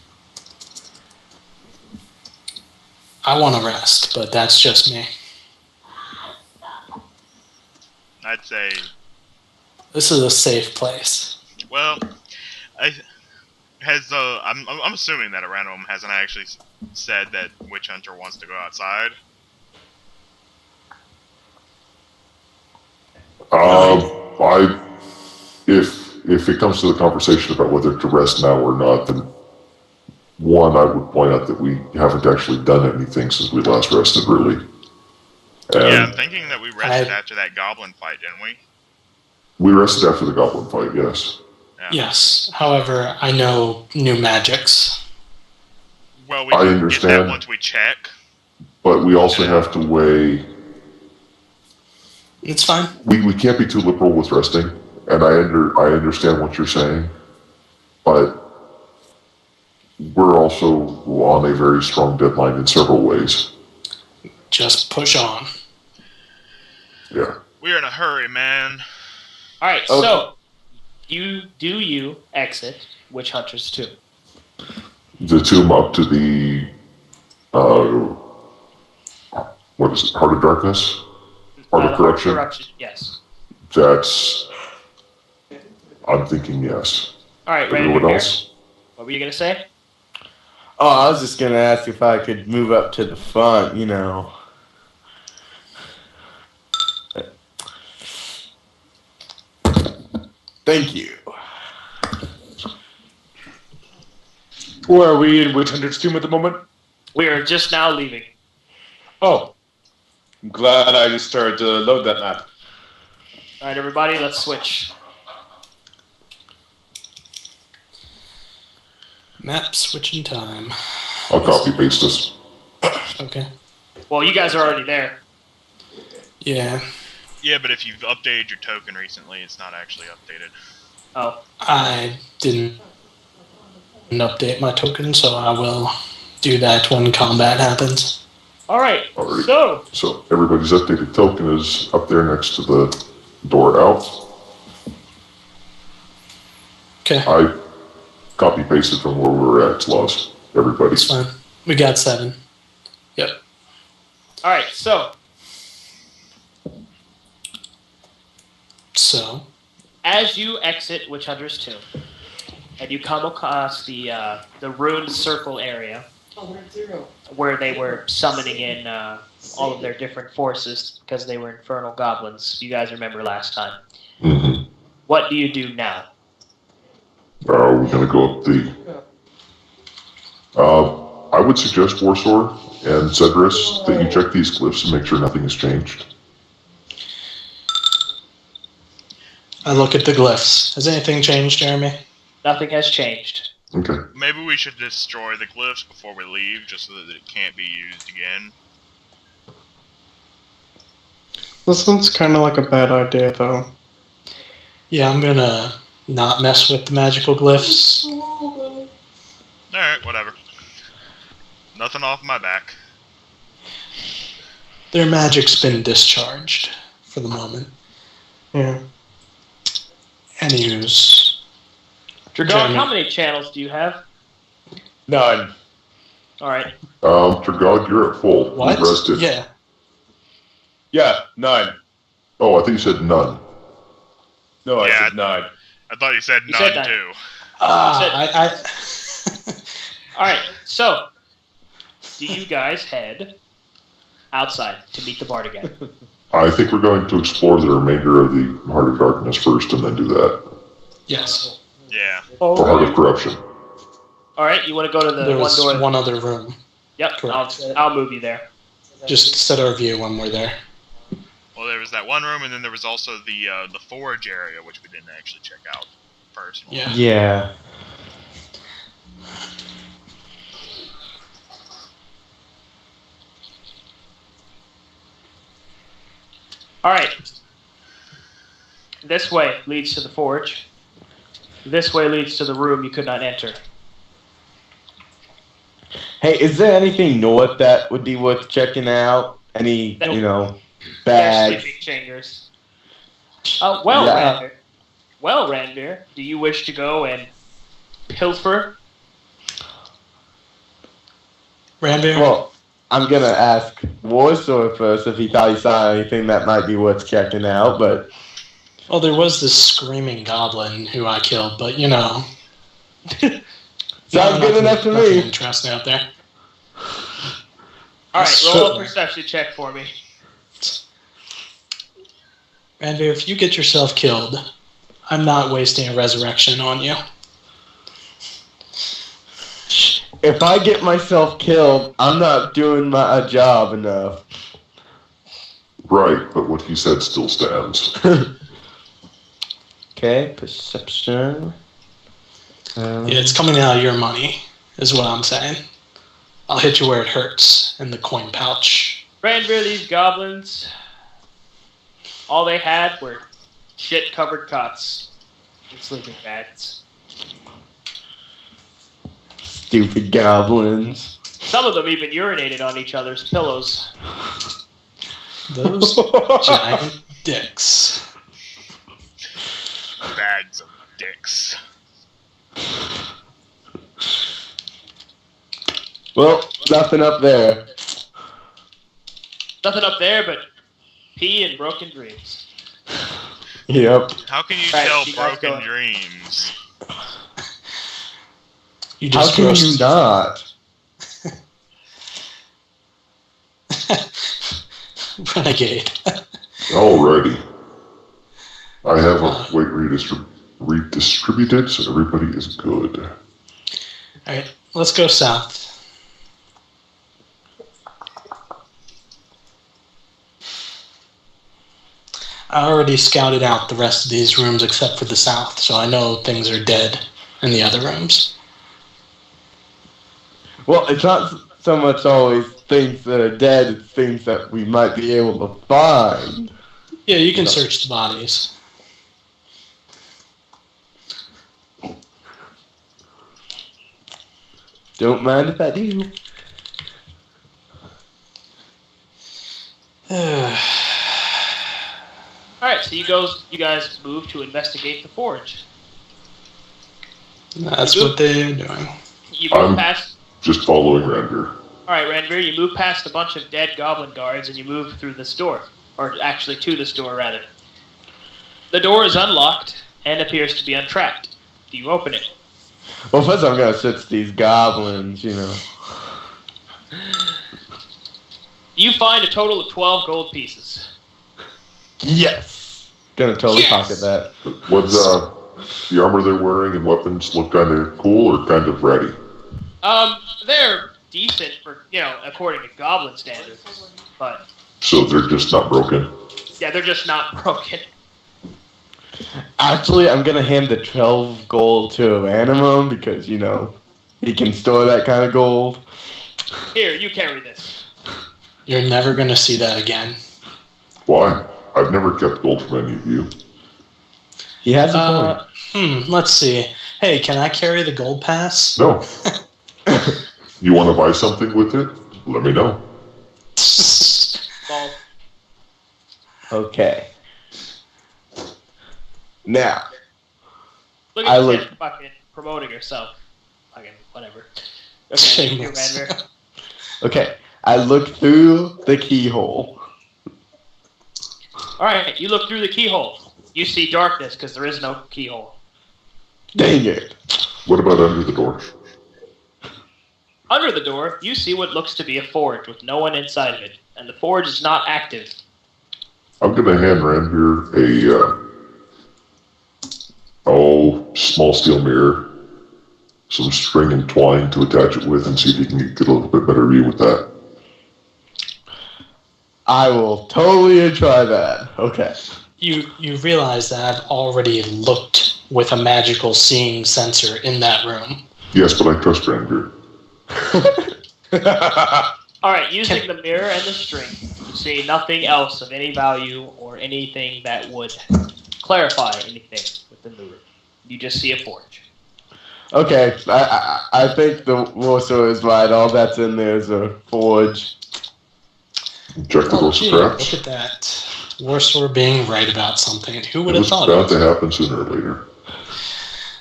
I want to rest, but that's just me. I'd say, This is a safe place. well, I'm assuming that a random hasn't actually said that Witch Hunter wants to go outside. If it comes to the conversation about whether to rest now or not, then one, I would point out that we haven't actually done anything since we last rested, really. Yeah, I'm And thinking that we rested after that goblin fight, didn't we? we rested after the goblin fight, yes. Yeah. Yes. However, I know new magics. Well, we I can get understand. that once we check. But we also have to weigh... It's fine. We can't be too liberal with resting, and I understand what you're saying, but we're also on a very strong deadline in several ways. Just push on. Yeah. We're in a hurry, man. All right. Okay. So, you exit Witch Hunters 2? The tomb up to the... what is it? Heart of Darkness? Heart of Corruption? Yes. That's... I'm thinking yes. All right. Ready to Everyone prepare? else? What were you gonna say? Oh, I was just gonna ask if I could move up to the front, you know. Thank you. Where are we in Witch Hunter's tomb at the moment? We are just now leaving. Oh. I'm glad I just started to load that map. All right, everybody, let's switch. Map switching time. I'll copy paste this. Okay. Well, you guys are already there. Yeah. Yeah, but if you've updated your token recently, it's not actually updated. Oh, I didn't update my token, so I will do that when combat happens. all right. Alrighty. So, So everybody's updated token is up there next to the door out. Okay. I copy pasted from where we were at, Sloss. Everybody's It's fine. We got 7. Yep. all right. So, So, as you exit Witch Hunter's tomb, and you come across the ruined circle area, where they were summoning in all of their different forces because they were infernal goblins. You guys remember last time. Mm-hmm. What do you do now? We're gonna go up the. I would suggest Warsaw and Cedrus that you check these glyphs and make sure nothing has changed. I look at the glyphs. Has anything changed, Jeremy? Nothing has changed. Okay. Maybe we should destroy the glyphs before we leave, just so that it can't be used again. This one's kind of like a bad idea, though. Yeah, I'm gonna not mess with the magical glyphs. Alright, whatever. Nothing off my back. Their magic's been discharged for the moment. Yeah. Anywho's. Dragon, Jeremy. how many channels do you have? None. All right. Dragog, you're at full. What? You've rested. Yeah. Yeah, none. Oh, I think you said none. No, I Yeah. said 9. I thought you said You said none nine. too. All right, so do you guys head outside to meet the bard again? I think we're going to explore the remainder of the Heart of Darkness first and then do that. Yes. Yeah. Or Heart of Corruption. All right, you want to go to the There one was door? one other room. Yep, Correct. I'll move you there. Just set our view when we're there. Well, there was that one room, and then there was also the forge area, which we didn't actually check out first. Yeah. Yeah. All right. This way leads to the forge. This way leads to the room you could not enter. Hey, is there anything north that would be worth checking out? Any, Nope. you know, There's bags? sleeping chambers. Well, Yeah. Ranvir. Well, Ranvir, do you wish to go and pilfer? Ranveer, Well, I'm gonna ask Warsaw first if he thought he saw anything that might be worth checking out, but well, there was this screaming goblin who I killed, but you know. sounds good enough to nothing me. interesting out there. All right, So- roll a perception check for me. Ranveer, if you get yourself killed, I'm not wasting a resurrection on you. If I get myself killed, I'm not doing my job enough. Right, but what he said still stands. Okay, perception. Yeah, it's coming out of your money, is what I'm saying. I'll hit you where it hurts, in the coin pouch. Ranvir, these goblins, all they had were shit-covered cots and sleeping bags. Stupid goblins. Some of them even urinated on each other's pillows. Those giant dicks. Bags of dicks. Well, nothing up there. Nothing up there but pee and broken dreams. Yep. How can you Right, tell you guys broken go. dreams? You How just can grossed- you not? Renegade. Alrighty. I have a weight redistributed, so everybody is good. Alright, let's go south. I already scouted out the rest of these rooms except for the south, so I know things are dead in the other rooms. Well, it's not so much always things that are dead, it's things that we might be able to find. Yeah, you can search the bodies. Don't mind if I do. Alright, so you guys move to investigate the forge. That's what they're doing. You move I'm- past... Just following Render. Alright, Ranvir, you move past a bunch of dead goblin guards and you move through this door. Or actually to this door, rather. The door is unlocked and appears to be untracked. Do you open it? Well, first I'm gonna search these goblins, you know. You find a total of 12 gold pieces. Yes! Gonna totally Yes! pocket that. What's the armor they're wearing and weapons look kind of cool or kind of ratty? They're decent for, according to goblin standards. But, So they're just not broken. yeah, they're just not broken. Actually, I'm gonna hand the 12 gold to Animum because, you know, he can store that kind of gold. Here, you carry this. You're never going to see that again. Why? I've never kept gold from any of you. He has a point. Let's see. Hey, can I carry the gold pass? No. You want to buy something with it? Let me know. Well, Okay. Now, look I at look- you fucking promoting yourself. Fucking whatever. Okay, you, Shameless. Ranvir. okay, I look through the keyhole. Alright, you look through the keyhole. You see darkness because there is no keyhole. Dang it. What about under the door? Under the door, you see what looks to be a forge with no one inside of it, and the forge is not active. I'm gonna hand Ranveer a small steel mirror, some string and twine to attach it with, and see if he can get a little bit better view with that. I will totally try that. Okay. You realize that I've already looked with a magical seeing sensor in that room. Yes, but I trust Ranveer. Alright, using the mirror and the string, you see nothing else of any value or anything that would clarify anything within the room. You just see a forge. Okay, I think the Warsaw is right. All that's in there is a forge. Check the Oh, doors gee, for look traps. at that. Warsaw being right about something. Who would It have was thought bound it? to happen sooner or later.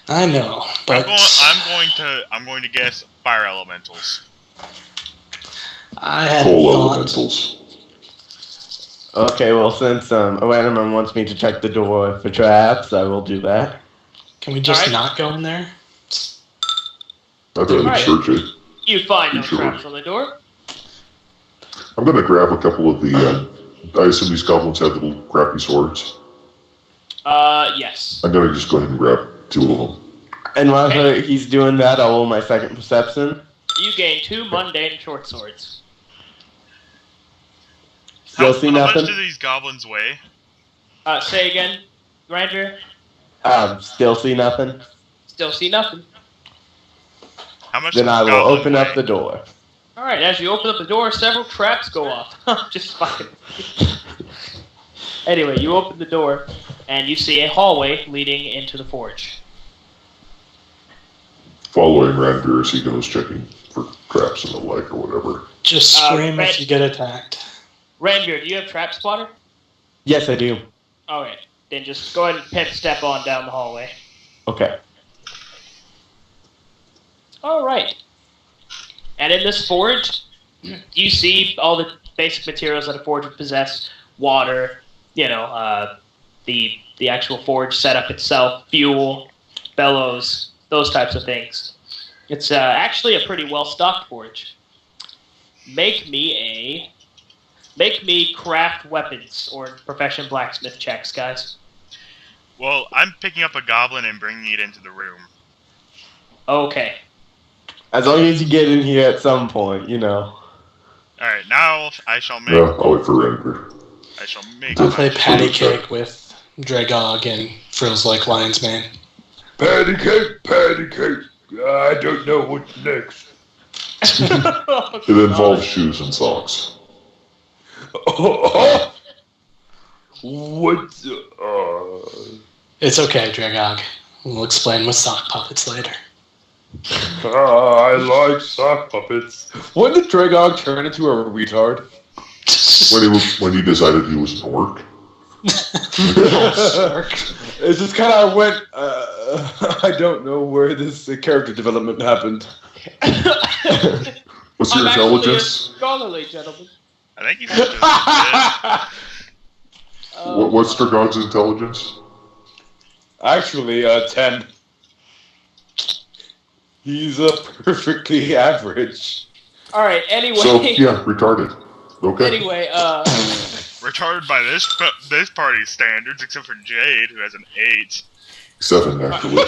I know, but I'm going to guess fire elementals. I had Coal thought... elementals. Okay, well, since Oanimum wants me to check the door for traps, I will do that. Can we just Alright. not go in there? I'd rather Right. search it. You find no Sure. traps on the door. I'm gonna grab a couple of the. I assume these goblins have little crappy swords. Yes. I'm gonna just go ahead and grab 2 of them. And while he's doing that, I'll roll my second perception. You gain 2 mundane short swords. Still see How nothing? much do these goblins weigh? Say again, Ranger. Still see nothing? Still see nothing. How much? Then does I will goblin open weigh? up the door. Alright, as you open up the door, several traps go off. Just fucking... Anyway, you open the door, and you see a hallway leading into the forge. Following Ranveer as he goes checking for traps and the like or whatever. Just scream Red- if you get attacked. Ranveer, do you have trap spotter? Yes, I do. Alright, then just go ahead and pimp step on down the hallway. Okay. Alright. And in this forge, you see all the basic materials that a forge would possess. Water, the actual forge setup itself, fuel, bellows, those types of things. It's actually a pretty well-stocked forge. Make me craft weapons or profession blacksmith checks, guys. Well, I'm picking up a goblin and bringing it into the room. Okay. As long as you get in here at some point, All right, now I shall make. Yeah, I'll wait for Ranveer. I shall make. I'll play patty cake with Dragog and Frills Like Lion's Mane. Patty cake, patty cake. I don't know what's next. It involves shoes and socks. What? It's okay, Dragog. We'll explain with sock puppets later. I like sock puppets. When did Dragog turn into a retard? When he decided he was an orc. It's just kind of went. I don't know where this character development happened. What's your I'm actually a intelligence? scholarly gentleman. I think he's just. What's Dragog's intelligence? Actually, 10. He's perfectly average. Alright, anyway. So, yeah, retarded. Okay. Anyway, Retarded by this party's standards, except for Jade, who has an 8. 7, actually.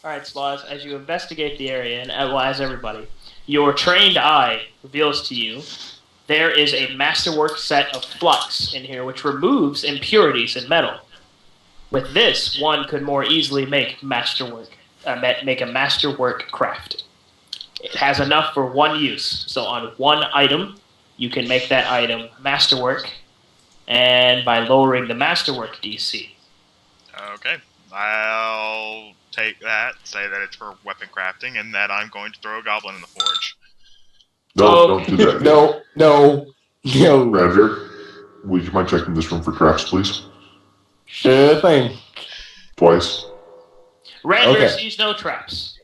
Alright, Sloz, as you investigate the area, and as everybody, your trained eye reveals to you there is a masterwork set of flux in here which removes impurities in metal. With this, one could more easily make a masterwork craft. It has enough for one use, so on one item, you can make that item masterwork, and by lowering the masterwork DC. Okay, I'll take that, say that it's for weapon crafting, and that I'm going to throw a goblin in the forge. No, don't do that. No. Ranveer, would you mind checking this room for traps, please? Sure thing. Twice. Ranveer Okay. sees no traps.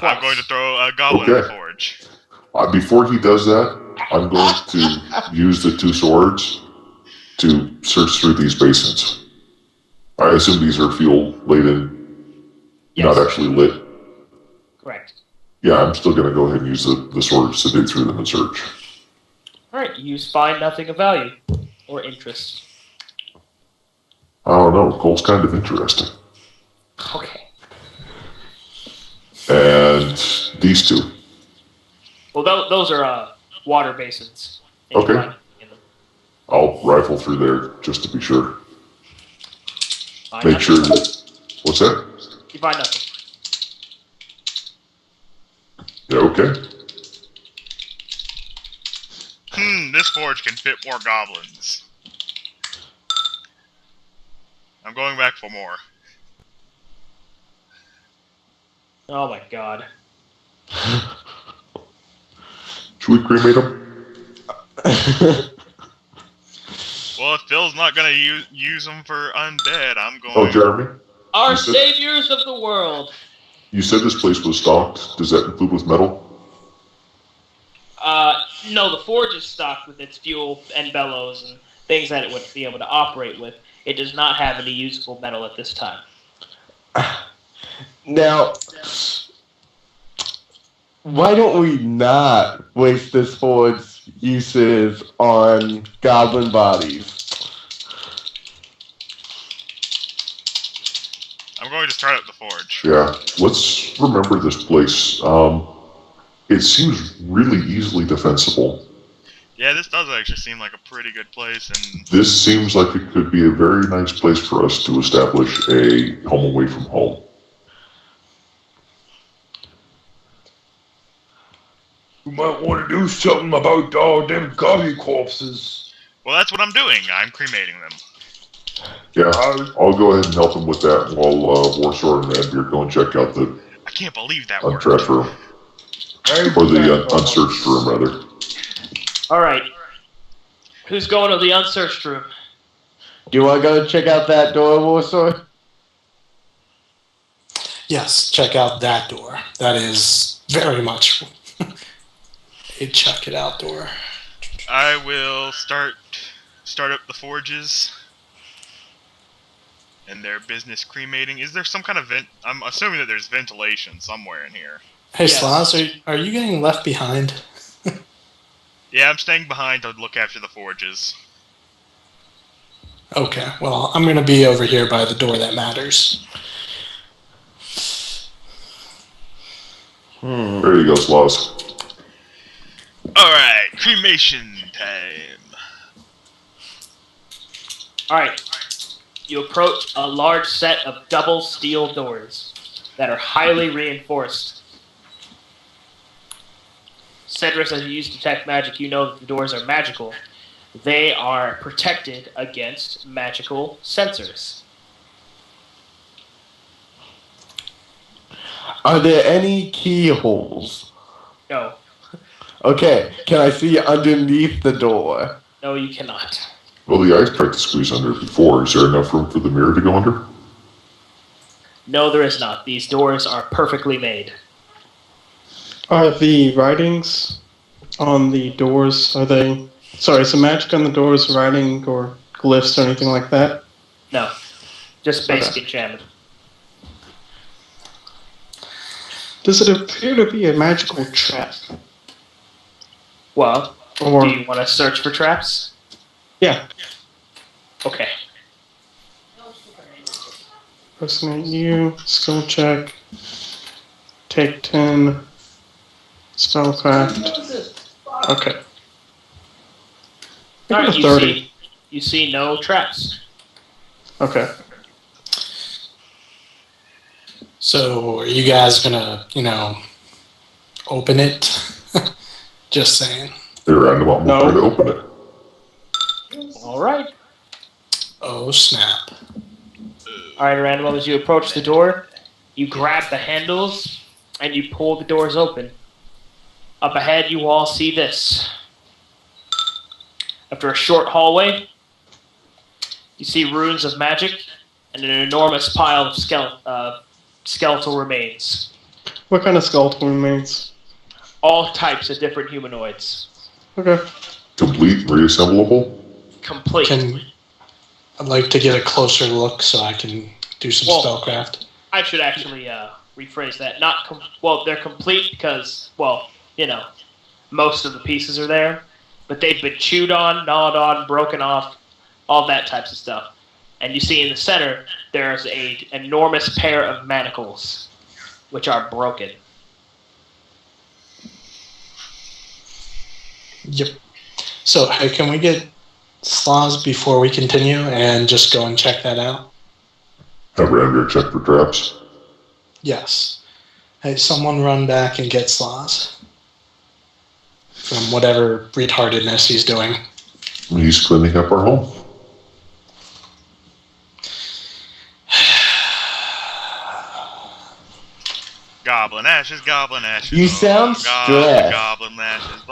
I'm going to throw a goblin in the forge. Before he does that, I'm going to use the 2 swords to search through these basins. I assume these are fuel laden, Yes. not actually lit. Correct. Yeah, I'm still going to go ahead and use the swords to dig through them and search. Alright, you find nothing of value or interest. I don't know. Gold's kind of interesting. Okay. And these two. Well, those are water basins. And you Okay. find in them. I'll rifle through there just to be sure. Find Make nothing. sure that... What's that? You find nothing. Yeah, okay. This forge can fit more goblins. I'm going back for more. Oh my god. Should we cremate them? Well, if Phil's not gonna use them for undead, I'm going. Oh, Jeremy, Our You said- saviors of the world. you said this place was stocked. Does that include with metal? No, the forge is stocked with its fuel and bellows and things that it would be able to operate with. It does not have any usable metal at this time. Now, why don't we not waste this forge's uses on goblin bodies? I'm going to start up the forge. Yeah. Let's remember this place. It seems really easily defensible. Yeah, this does actually seem like a pretty good place, and This seems like it could be a very nice place for us to establish a home away from home. We might want to do something about all them goblin corpses. well, that's what I'm doing. I'm cremating them. Yeah, I'll go ahead and help him with that while Warsword and Radbeard go and check out the I can't believe that worked. untrash room. Or the unsearched room, rather. Alright. Who's going to the unsearched room? Do you want to go check out that door, Warsword? Yes, check out that door. That is very much a check it out door. I will start up the forges and their business cremating. Is there some kind of vent? I'm assuming that there's ventilation somewhere in here. Hey, Yes. Sloz, are you getting left behind? Yeah, I'm staying behind to look after the forges. Okay, well, I'm going to be over here by the door that matters. There you go, Sloss. Alright, cremation time. Alright. You approach a large set of double steel doors that are highly reinforced. Cedrus, as you use detect magic, you know that the doors are magical. They are protected against magical sensors. Are there any keyholes? No. Okay, can I see underneath the door? No, you cannot. Well, the eyes tried to squeeze under before. Is there enough room for the mirror to go under? No, there is not. These doors are perfectly made. Are the writings on the doors, are they... Sorry, is the magic on the doors writing or glyphs or anything like that? No. Just basic enchantment. Does it appear to be a magical trap? Well, Or... do you want to search for traps? Yeah. Okay. Personate you, skill check, take 10, spellcraft. Okay. I Alright, think it's 30. you see no traps. Okay. So, are you guys going to, open it? Just saying. They're roundabout No. try to open it. Alright. Oh, snap. Alright, Random, as you approach the door, you grab the handles and you pull the doors open. Up ahead, you all see this. After a short hallway, you see runes of magic and an enormous pile of skeletal remains. What kind of skeletal remains? All types of different humanoids. Okay. Complete, reassemblable. Complete. I'd like to get a closer look so I can do some spellcraft. I should actually rephrase that. They're complete because, most of the pieces are there, but they've been chewed on, gnawed on, broken off, all that types of stuff. And you see in the center, there's an enormous pair of manacles, which are broken. Yep. So, hey, can we get Sloz before we continue and just go and check that out? Have Randor check for traps. Yes. Hey, someone run back and get Sloz. From whatever retardedness he's doing. He's cleaning up our home. Goblin ashes, goblin ashes. You sound stressed. Goblin ashes.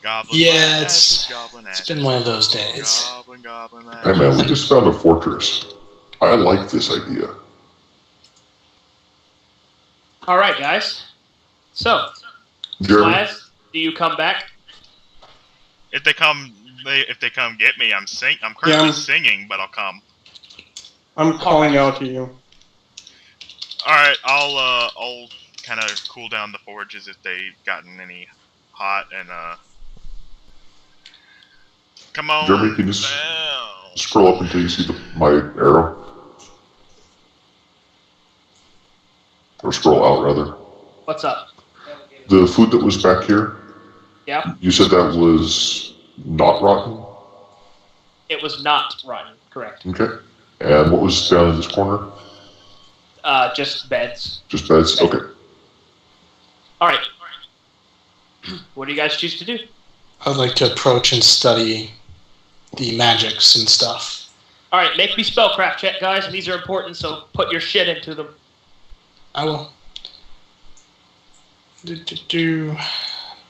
Goblin Yeah, ashes, goblin it's ashes. been one of those days. Goblin Hey man, we just found a fortress. I like this idea. All right, guys. So, Jeremy, Slaz, do you come back? If they come get me, I'm currently Yeah. singing, but I'll come. I'm calling out to you. All right, I'll kind of cool down the forges if they've gotten any hot and come on. Jeremy, can you down. scroll up until you see my arrow? Or scroll out, rather. What's up? The food that was back here, Yeah? you said that was not rotten? It was not rotten, correct. Okay. And what was down in this corner? Just beds. Just beds? Okay. All right. What do you guys choose to do? I'd like to approach and study the magics and stuff. All right, make me spellcraft check, guys, and these are important, so put your shit into them. I will.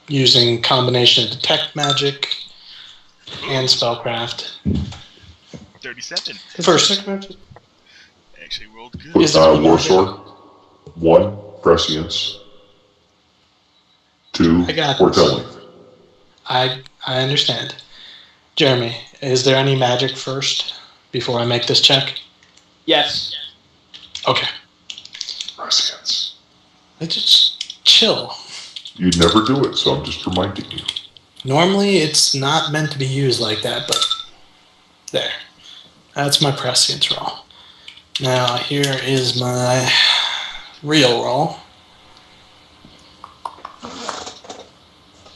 Using combination of detect magic and spellcraft. 37. First, Actually rolled good. Is there any War magic? sword. 1, prescience. 2, I got this. foretelling. I understand. Jeremy, is there any magic first before I make this check? Yes. Okay. Prescience. Just chill. You'd never do it, so I'm just reminding you. Normally, it's not meant to be used like that, but there. That's my prescience roll. Now, here is my real roll.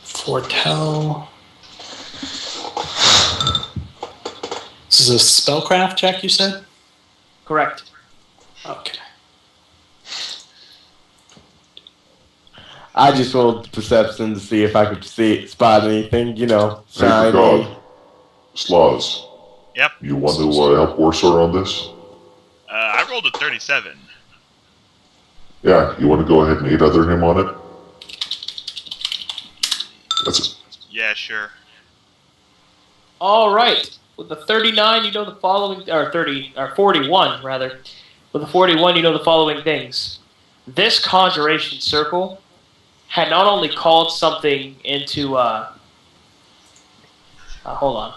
Foretell. This is a spellcraft check, you said? Correct. Okay. I just rolled perception to see if I could spot anything, Hey, for shiny. God. Sloz. Yep. You want to help Warsaw on this? I rolled a 37. Yeah, you want to go ahead and 8 other him on it? That's it. Yeah, sure. All right. With the 39, you know the following, or 41 rather. With the 41, you know the following things. This conjuration circle had not only called something into, hold on.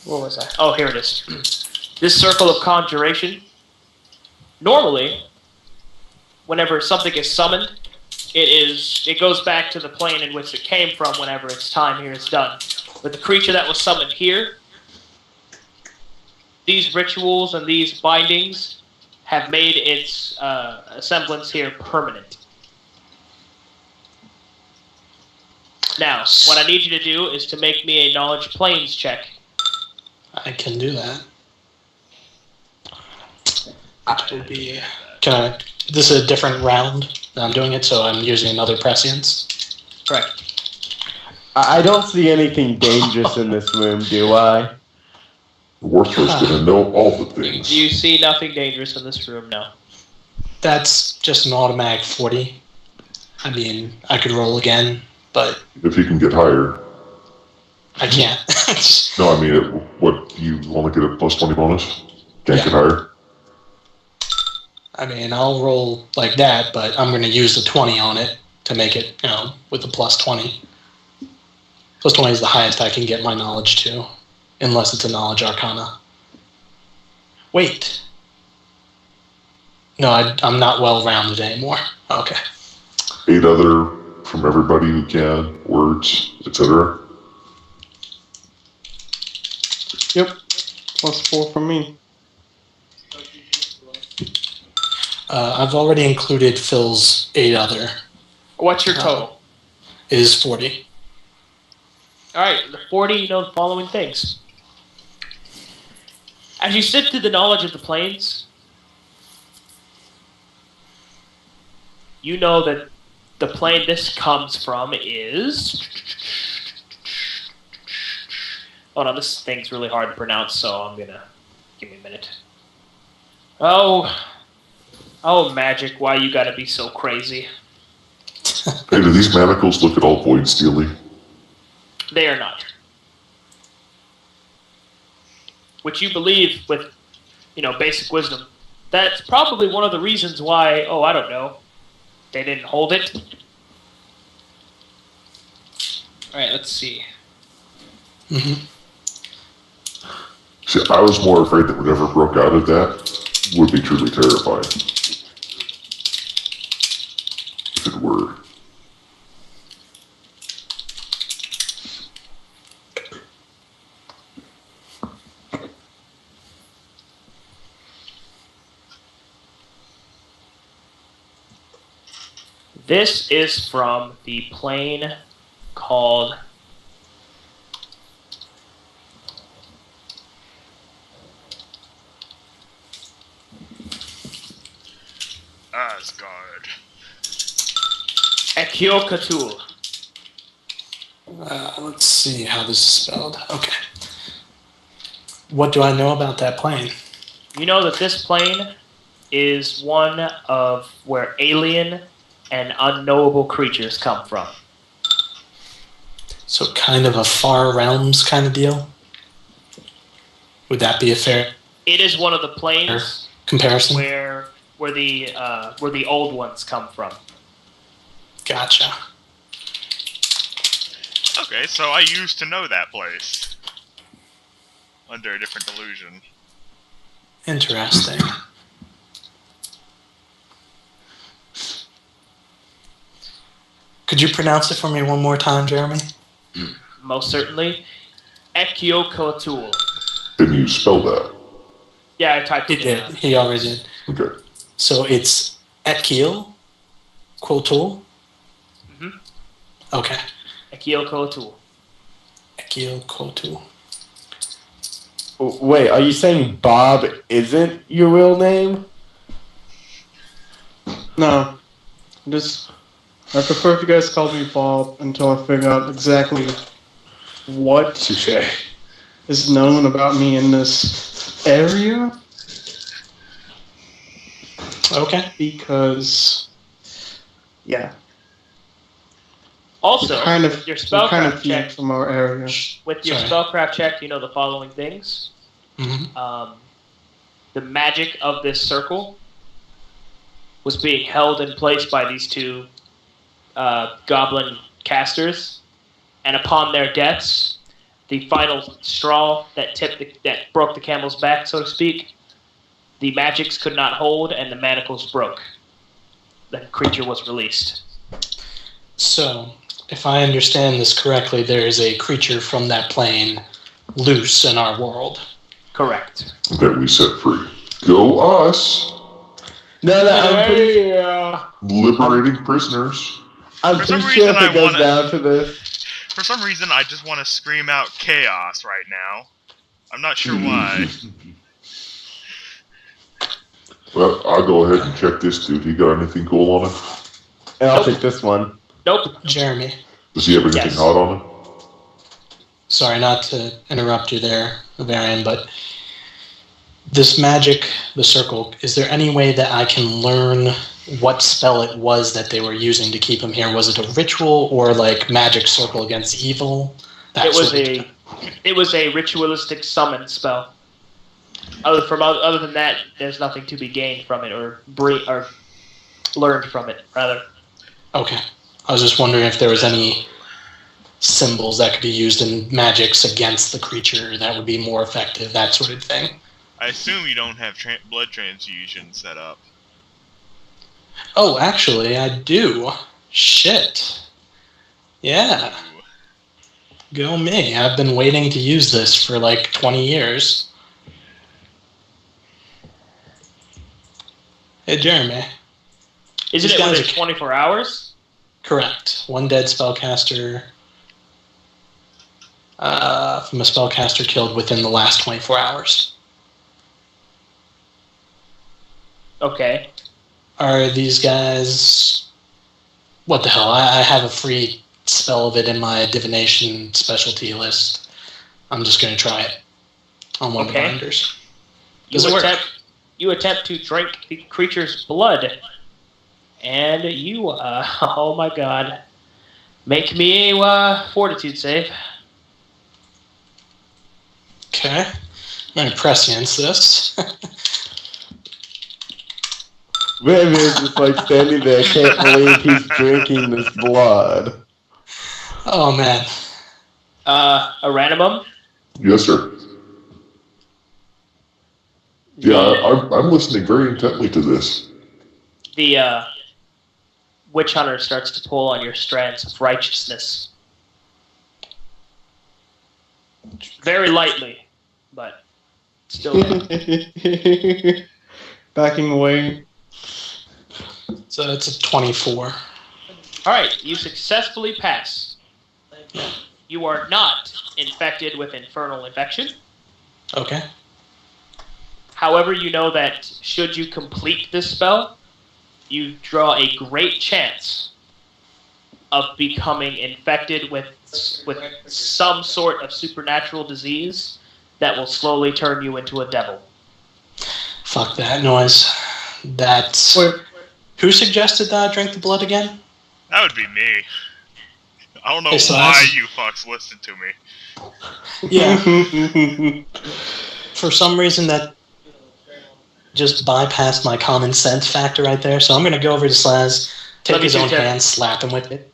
What was I? Oh, here it is. This circle of conjuration, normally, whenever something is summoned, it goes back to the plane in which it came from whenever its time here is done. But the creature that was summoned here, these rituals and these bindings have made its semblance here permanent. Now, what I need you to do is to make me a knowledge planes check. I can do that. It will be. This is a different round that I'm doing it, so I'm using another prescience. Correct. I don't see anything dangerous in this room, do I? Warsaw's going to know all the things. You see nothing dangerous in this room, no. That's just an automatic 40. I mean, I could roll again, but If you can get higher. I can't. No, I mean, you only get a plus 20 bonus? Can't get higher? I mean, I'll roll like that, but I'm going to use the 20 on it to make it, with a plus 20. Plus 20 is the highest I can get my knowledge to, unless it's a knowledge arcana. Wait. No, I'm not well-rounded anymore. Okay. 8 other from everybody who can, words, etc. Yep. Plus 4 from me. I've already included Phil's 8 other. What's your total? It is 40. All right, the 40, you know the following things. As you sift through the knowledge of the planes, you know that the plane this comes from is... Hold on, this thing's really hard to pronounce, so I'm gonna... Give me a minute. Oh, magic, why you gotta be so crazy? Hey, do these manacles look at all void steely? They are not. Which you believe with, basic wisdom. That's probably one of the reasons why, I don't know, they didn't hold it. Alright, let's see. Mm-hmm. See, I was more afraid that whatever broke out of that would be truly terrifying. If it were. This is from the plane called Asgard. Ekiokatul. Let's see how this is spelled. Okay. What do I know about that plane? You know that this plane is one of where alien and unknowable creatures come from. So kind of a far realms kind of deal? Would that be a fair It is one of the planes comparison? where the old ones come from. Gotcha. Okay, so I used to know that place. Under a different delusion. Interesting. Could you pronounce it for me one more time, Jeremy? Most certainly. Ekiokatul. Didn't you spell that? Yeah, I typed He it did. in. He already did. Okay. So it's Ekil Quotul? Mhm. Okay. Ekiokatul. Ekil Quotul. Wait, are you saying Bob isn't your real name? No. I prefer if you guys called me Bob until I figure out exactly what Touche. is known about me in this area. Okay. Because, yeah, Also, kind of, with your we're kind of spellcraft few check, from our area. with your Sorry. spellcraft check, you know the following things. Mm-hmm. The magic of this circle was being held in place by these two goblin casters, and upon their deaths, the final straw that that broke the camel's back, so to speak, the magics could not hold, and the manacles broke. The creature was released. So, if I understand this correctly, there is a creature from that plane loose in our world. Correct. That we set free. Go us! Liberating prisoners. I'm For some pretty sure reason, if it I goes wanna- down to this. For some reason, I just want to scream out chaos right now. I'm not sure why. Well, I'll go ahead and check this dude. He got anything cool on him? And I'll Nope. take this one. Nope. Jeremy, Does he have anything Yes. hot on him? sorry not to interrupt you there, Varian, but this magic, the circle, is there any way that I can learn what spell it was that they were using to keep him here? Was it a ritual or like magic circle against evil? That It was sort of it was a ritualistic summon spell. Other than that, there's nothing to be gained from it or learned from it, rather. Okay. I was just wondering if there was any symbols that could be used in magics against the creature that would be more effective, that sort of thing. I assume you don't have blood transfusion set up. Oh, actually, I do. Shit. Yeah. Go me. I've been waiting to use this for like 20 years. Hey, Jeremy. Isn't These it guys within are- 24 hours? Correct. One dead spellcaster from a spellcaster killed within the last 24 hours. Okay. Are these guys... What the hell? I have a free spell of it in my divination specialty list. I'm just going to try it on one of the Okay. binders. Does it work? You attempt to drink the creature's blood. And you, oh my god. Make me a fortitude save. Okay. I'm going to prescience this. Vivian's just like standing there, can't believe he's drinking this blood. Oh, man. Aranimum? Yes, sir. Yeah, I'm listening very intently to this. The witch hunter starts to pull on your strands of righteousness. Very lightly, but still there. Backing away. So it's a 24. Alright, you successfully pass. You are not infected with infernal infection. Okay. However, you know that should you complete this spell, you draw a great chance of becoming infected with some sort of supernatural disease that will slowly turn you into a devil. Fuck that noise. That's... Wait, Who suggested that I drink the blood again? That would be me. I don't know Hey, so why that's- you fucks listened to me. Yeah. For some reason that just bypassed my common sense factor right there. So I'm going to go over to Slaz, take Let me his do own that. hand, slap him with it.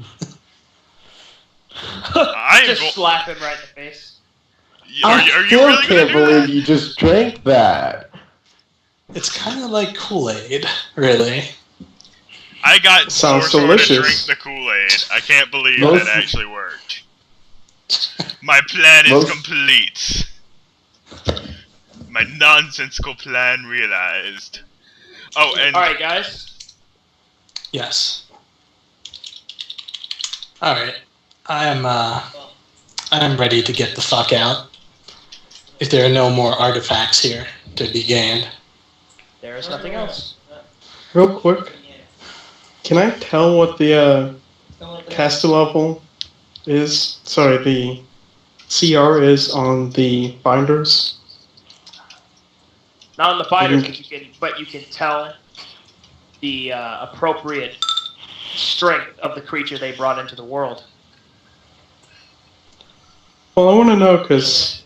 I Just am slap him right in the face. Are I you still really gonna can't do believe that? you just drank that. It's kind of like Kool-Aid, really. I got Sounds Sorcerer to delicious. drink the Kool-Aid. I can't believe Most- that actually worked. My plan is Most- complete. My nonsensical plan realized. Oh, and Alright, guys. Yes. All right. I am ready to get the fuck out. If there are no more artifacts here to be gained. There is nothing else. Real quick, can I tell what the caster level is? Sorry, the CR is on the binders. Not on the binders, but you can tell the appropriate strength of the creature they brought into the world. Well, I want to know because.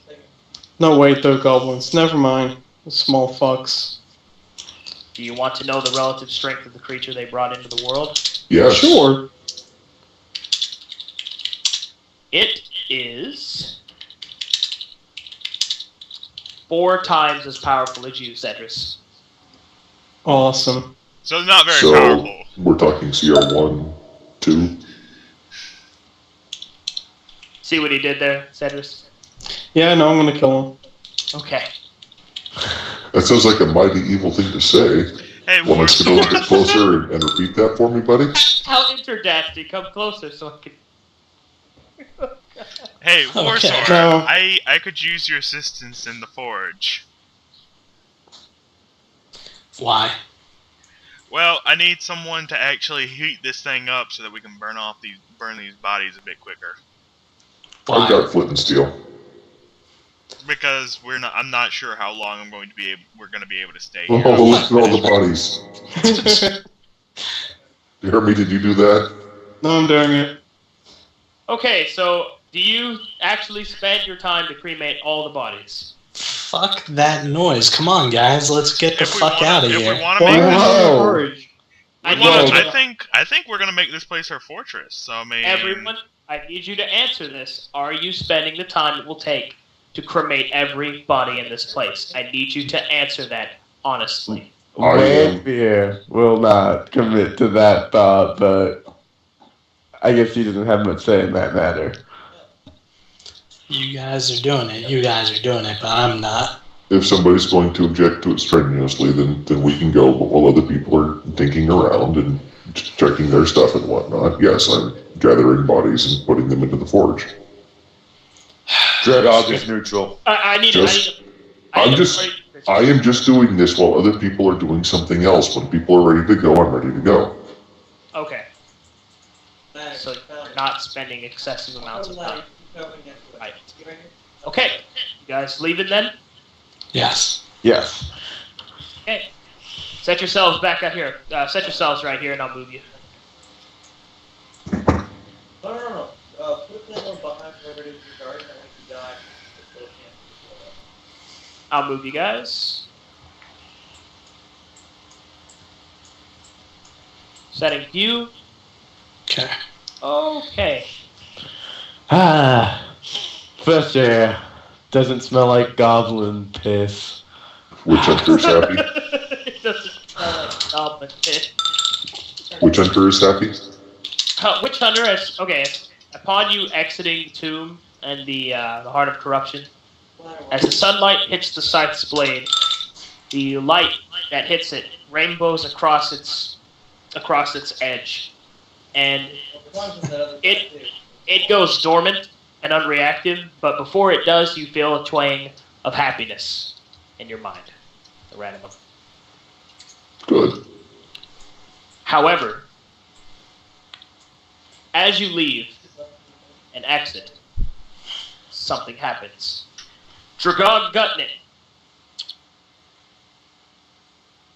No, wait, they're goblins. Never mind. Small fucks. Do you want to know the relative strength of the creature they brought into the world? Yes. Sure. It is 4 times as powerful as you, Cedrus. Awesome. so it's not very So powerful. we're talking CR1, 2. See what he did there, Cedrus? Yeah, no, I'm gonna kill him. Okay. That sounds like a mighty evil thing to say. Hey, Want us to go a bit Warsword. closer and repeat that for me, buddy? How interdasty, come closer so I can... Hey, Okay. Warsword. No. I could use your assistance in the forge. Why? Well, I need someone to actually heat this thing up so that we can burn these bodies a bit quicker. Why? I've got flint and steel. Because I'm not sure how long we're going to be able to stay here. Oh, look at all the bodies. You heard me? Did you do that? No, I'm doing it. Okay, so do you actually spend your time to cremate all the bodies? Fuck that noise. Come on, guys. Let's get the If we fuck wanna- out of if here. we want to Why make would this, you Whoa. encourage? I we wanna- know I think we're going to make this place our fortress. So I mean, everyone, I need you to answer this. Are you spending the time it will take to cremate every body in this place? I need you to answer that honestly. I am- Wayfair will not commit to that thought, but I guess he doesn't have much say in that matter. You guys are doing it, but I'm not. If somebody's going to object to it strenuously, then we can go. But while other people are thinking around and checking their stuff and whatnot, yes, I'm gathering bodies and putting them into the forge. Dreadog is neutral. I need Just- I I'm need just- a- I am just doing this while other people are doing something else. When people are ready to go, I'm ready to go. Okay. So you're not spending excessive amounts of time. Right. Okay. You guys leaving then? Yes. Yes. Okay. Set yourselves back out here. Set yourselves right here, and I'll move you. No. Put them behind wherever it is you're guarding. I want you to die. I'll move you guys. Setting view. Okay. Okay. Fresh air. Doesn't smell like goblin piss. Witch Hunter is happy. It doesn't smell like goblin piss. Witch Hunter is happy. Witch Hunter, upon you exiting Tomb and the Heart of Corruption, as the sunlight hits the scythe's blade, the light that hits it rainbows across its edge, and it goes dormant and unreactive. But before it does, you feel a twang of happiness in your mind, Aranimum. Good. However, as you leave and exit, something happens. Dragog Gutnit.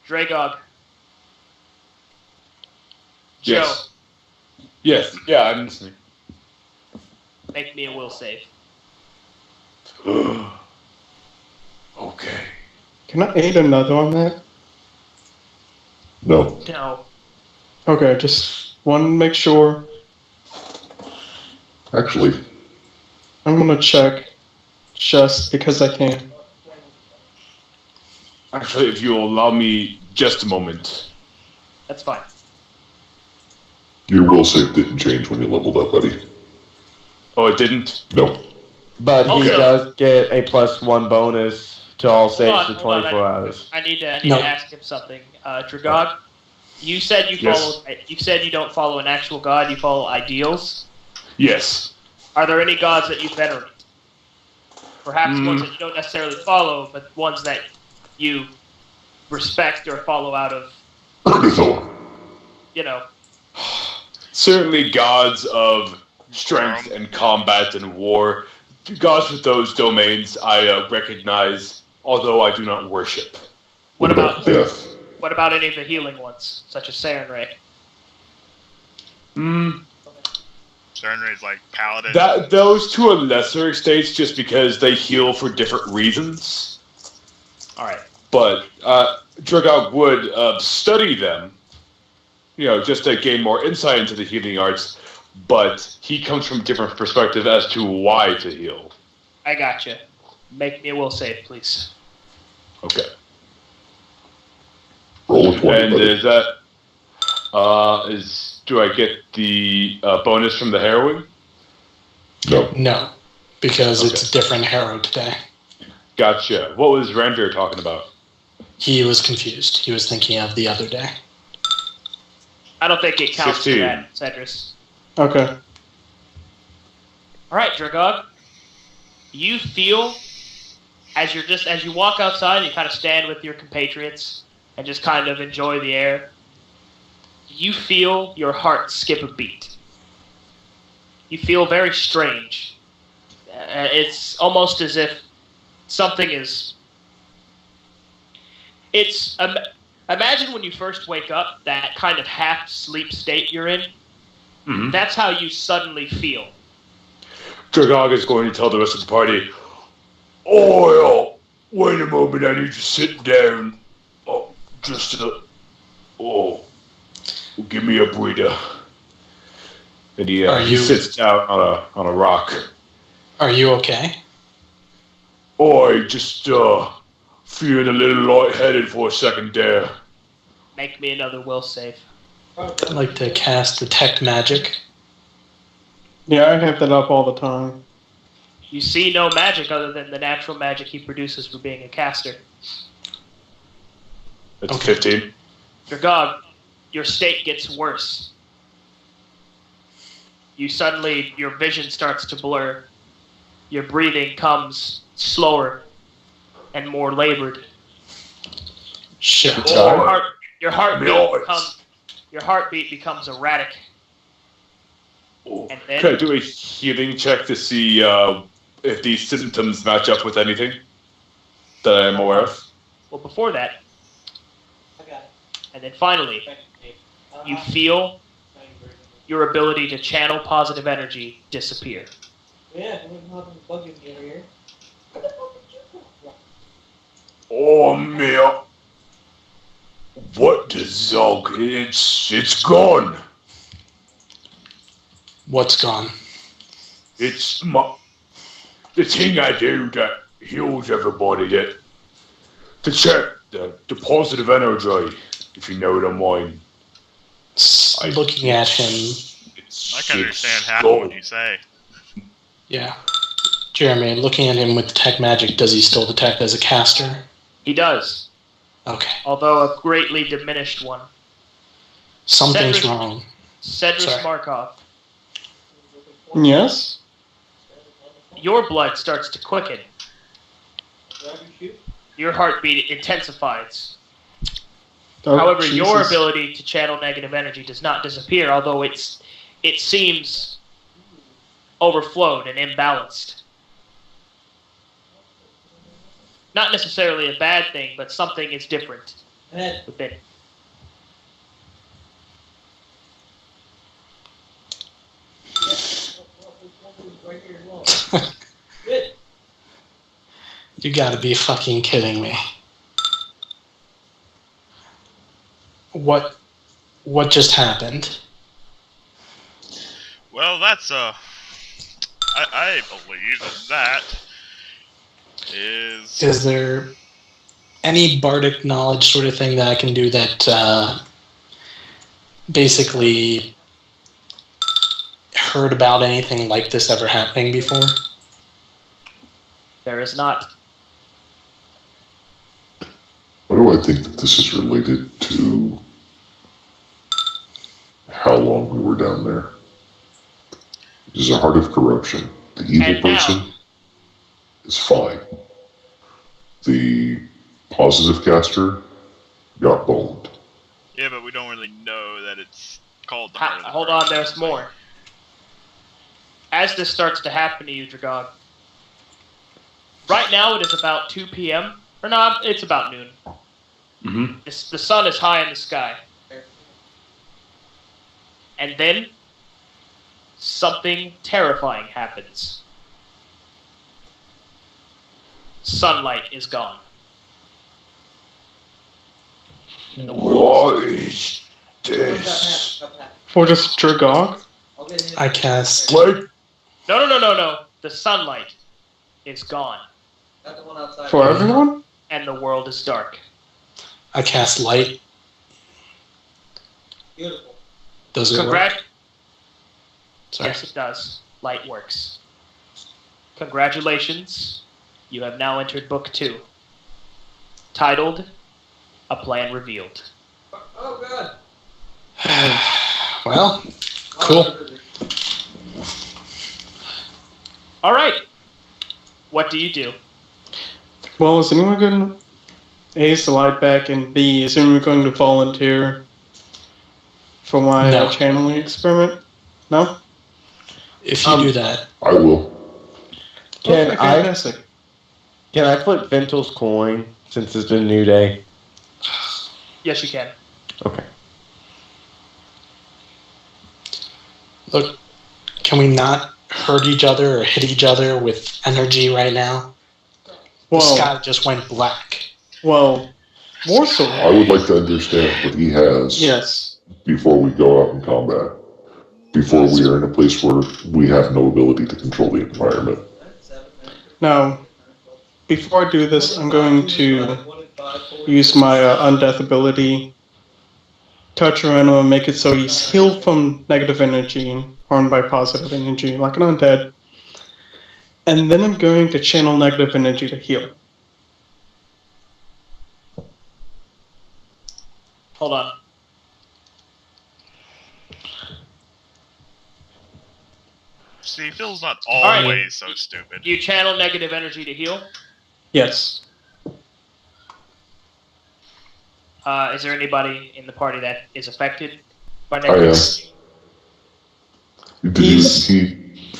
Dragog. Joe, Yes. Yes. Yeah, I'm listening. make me a will save. Okay. Can I aid another on that? No. No. Okay, just want to make sure. Actually, I'm gonna check just because I can. Actually, if you'll allow me just a moment. That's fine. your will save didn't change when you leveled up, buddy. Oh, it didn't? No. But he Okay. does get a +1 bonus to all saves on, for hold on, 24 hours. I need to No. ask him something. Dragog, you said you Yes. follow. You said you don't follow an actual god. You follow ideals. Yes. Are there any gods that you venerate? Perhaps ones that you don't necessarily follow, but ones that you respect or follow out of, Urgathor. you know. Certainly gods of strength and combat and war. Gods with those domains I recognize, although I do not worship. What about death? what about any of the healing ones, such as Sarenrae? Sarenrae's like paladin. Those to a lesser extent, just because they heal for different reasons. All right. But Dragog would study them, just to gain more insight into the healing arts. But he comes from a different perspective as to why to heal. I gotcha. Make me a will save, please. Okay. Roll a 20, And buddy. is that do I get the bonus from the heroine? No. No, because Okay. it's a different hero today. Gotcha. What was Ranveer talking about? He was confused. He was thinking of the other day. I don't think it counts 16. for that, Cedrus. Okay. All right, Dragog. You feel as you walk outside, you kind of stand with your compatriots and just kind of enjoy the air. You feel your heart skip a beat. You feel very strange. It's almost as if something is. It's imagine when you first wake up, that kind of half sleep state you're in. Mm-hmm. That's how you suddenly feel. Dragog is going to tell the rest of the party, "Oh, wait a moment, I need to sit down. Oh, give me a breather." And he Are you- sits down on a rock. Are you okay? I just feeling a little lightheaded for a second there. Make me another will save. I'd like to cast Detect Magic. Yeah, I have that up all the time. You see no magic other than the natural magic he produces for being a caster. That's Okay. 15. Dragog, your state gets worse. Your vision starts to blur. Your breathing comes slower and more labored. Shit. Your heartbeat becomes erratic. And then Can I do a healing check to see if these symptoms match up with anything that I am aware of? Well, before that, I got it. and then finally, you feel your ability to channel positive energy disappear. Yeah, nothing bugging me over here. What the fuck did you do? Oh, man. What the zog? It's gone. What's gone? It's the thing I do that heals everybody. To check the positive energy, if you know what I mean. Looking at him, I can understand half of what you say. yeah. Jeremy, looking at him with Detect Magic, does he still detect as a caster? He does, Okay. although a greatly diminished one. Something's Cedric- wrong. Cedrus Sorry. Markov, Yes? your blood starts to quicken. Grab your shoe. Your heartbeat intensifies. Oh, However, your Jesus. ability to channel negative energy does not disappear, although it seems overflowed and imbalanced. Not necessarily a bad thing, but something is different Head. within. Right here as well. Good. You gotta be fucking kidding me. What just happened? Well, that's I believe that is. Is there any bardic knowledge sort of thing that I can do that basically heard about anything like this ever happening before? There is not. Why do I think that this is related to how long we were down there? This is a heart of corruption. The evil And now- person is fine. The positive caster got boned. Yeah, but we don't really know that it's called the Heart of the Hold on, Corruption. there's more. As this starts to happen to you, Dragog, right now it is about 2 p.m. Or no, it's about noon. Mm-hmm. The sun is high in the sky. And then, something terrifying happens. Sunlight is gone. What is Got this? past, got past. For just Dragog? I'll get him. I cast What? No. The sunlight is gone. Got the one outside. For everyone? And the world is dark. light. Beautiful. Does it work? Sorry. Yes, it does. Light works. Congratulations. You have now entered Book 2. Titled, A Plan Revealed. Oh, God. Well, cool. Alright. What do you do? Well, is anyone going to A, is the light back, and B, is anyone going to volunteer for my No. channeling experiment? No? If you do that, I will. Can Okay, I fantastic. flip Ventil's coin since it's a new day? Yes, you can. Okay. look, can we not hurt each other or hit each other with energy right now? The Well, sky just went black. well, more so. I would like to understand what he has Yes. before we go out in combat. before we are in a place where we have no ability to control the environment. Now, before I do this, I'm going to use my undeath ability, touch Uranima, make it so he's healed from negative energy, harmed by positive energy, like an undead. And then I'm going to channel negative energy to heal. Hold on. See, Phil's not right. always so stupid. You channel negative energy to heal. Yes. Is there anybody in the party that is affected by I negative? am. Did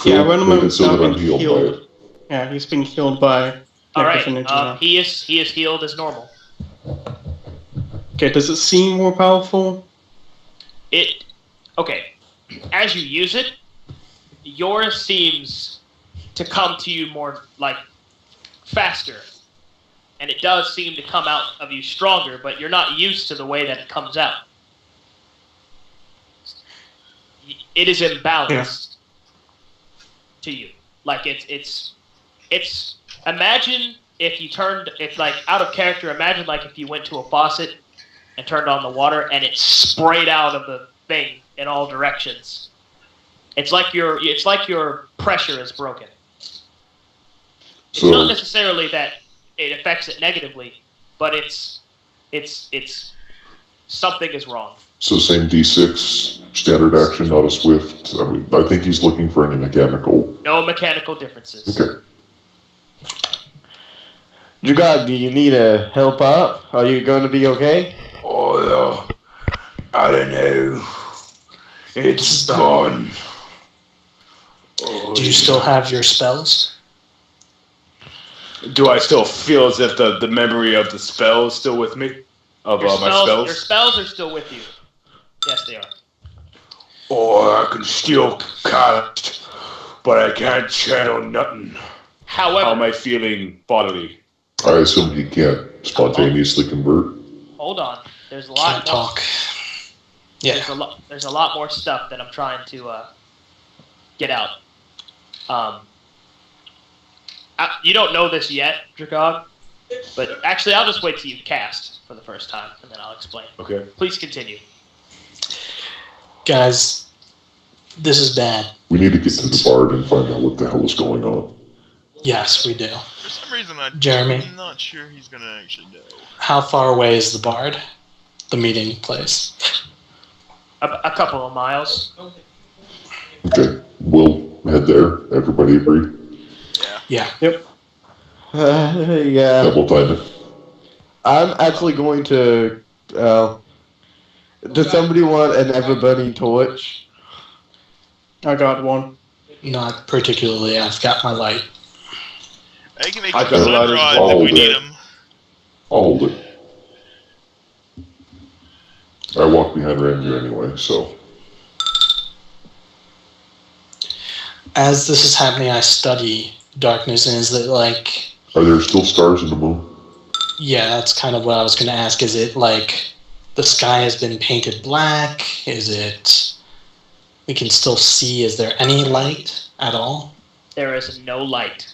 Yeah, Uranima it is so now that I'm been healed by healed. it? Yeah, he's being healed by All right. negative energy now. He is healed as normal. Okay, does it seem more powerful? Okay. As you use it, yours seems to come to you more like faster, and it does seem to come out of you stronger. But you're not used to the way that it comes out. It is imbalanced to you. Like it's. Imagine if like out of character. Imagine like if you went to a faucet and turned on the water and it sprayed out of the thing in all directions. It's like your pressure is broken. It's So- not necessarily that it affects it negatively, but it's something is wrong. So same D6, standard action, not a swift. I mean, I think he's looking for any mechanical. No mechanical differences. Okay. Dragog, do you need a help up? Are you going to be okay? Oh, I don't know. It's gone. Oh, Do you still have your spells? Do I still feel as if the memory of the spell is still with me? Of my spells? Your spells are still with you. Yes, they are. Oh, I can still cast, but I can't channel nothing. How However, am I feeling bodily? I assume he can't spontaneously convert. hold on. There's a lot Can't more. talk. Yeah. There's a lot more stuff that I'm trying to get out. You don't know this yet, Dragog, but actually, I'll just wait till you cast for the first time, and then I'll explain. Okay. Please continue. Guys, this is bad. We need to get to the bard and find out what the hell is going on. Yes, we do. For some reason, Jeremy? I'm not sure he's gonna actually know. How far away is the bard? The meeting place? A couple of miles. Okay, we'll head there. Everybody agree? Yeah. Yeah. Double time it. I'm actually going to. Does somebody want an ever-burning torch? I got one. Not particularly. I've got my light. I can make I a got a sun lot of rod if all we need day. them. I'll hold it. I walk behind Ranger anyway, so. As this is happening, I study darkness, and is it like... Are there still stars in the moon? Yeah, that's kind of what I was going to ask. Is it like the sky has been painted black? Is it... We can still see, is there any light at all? There is no light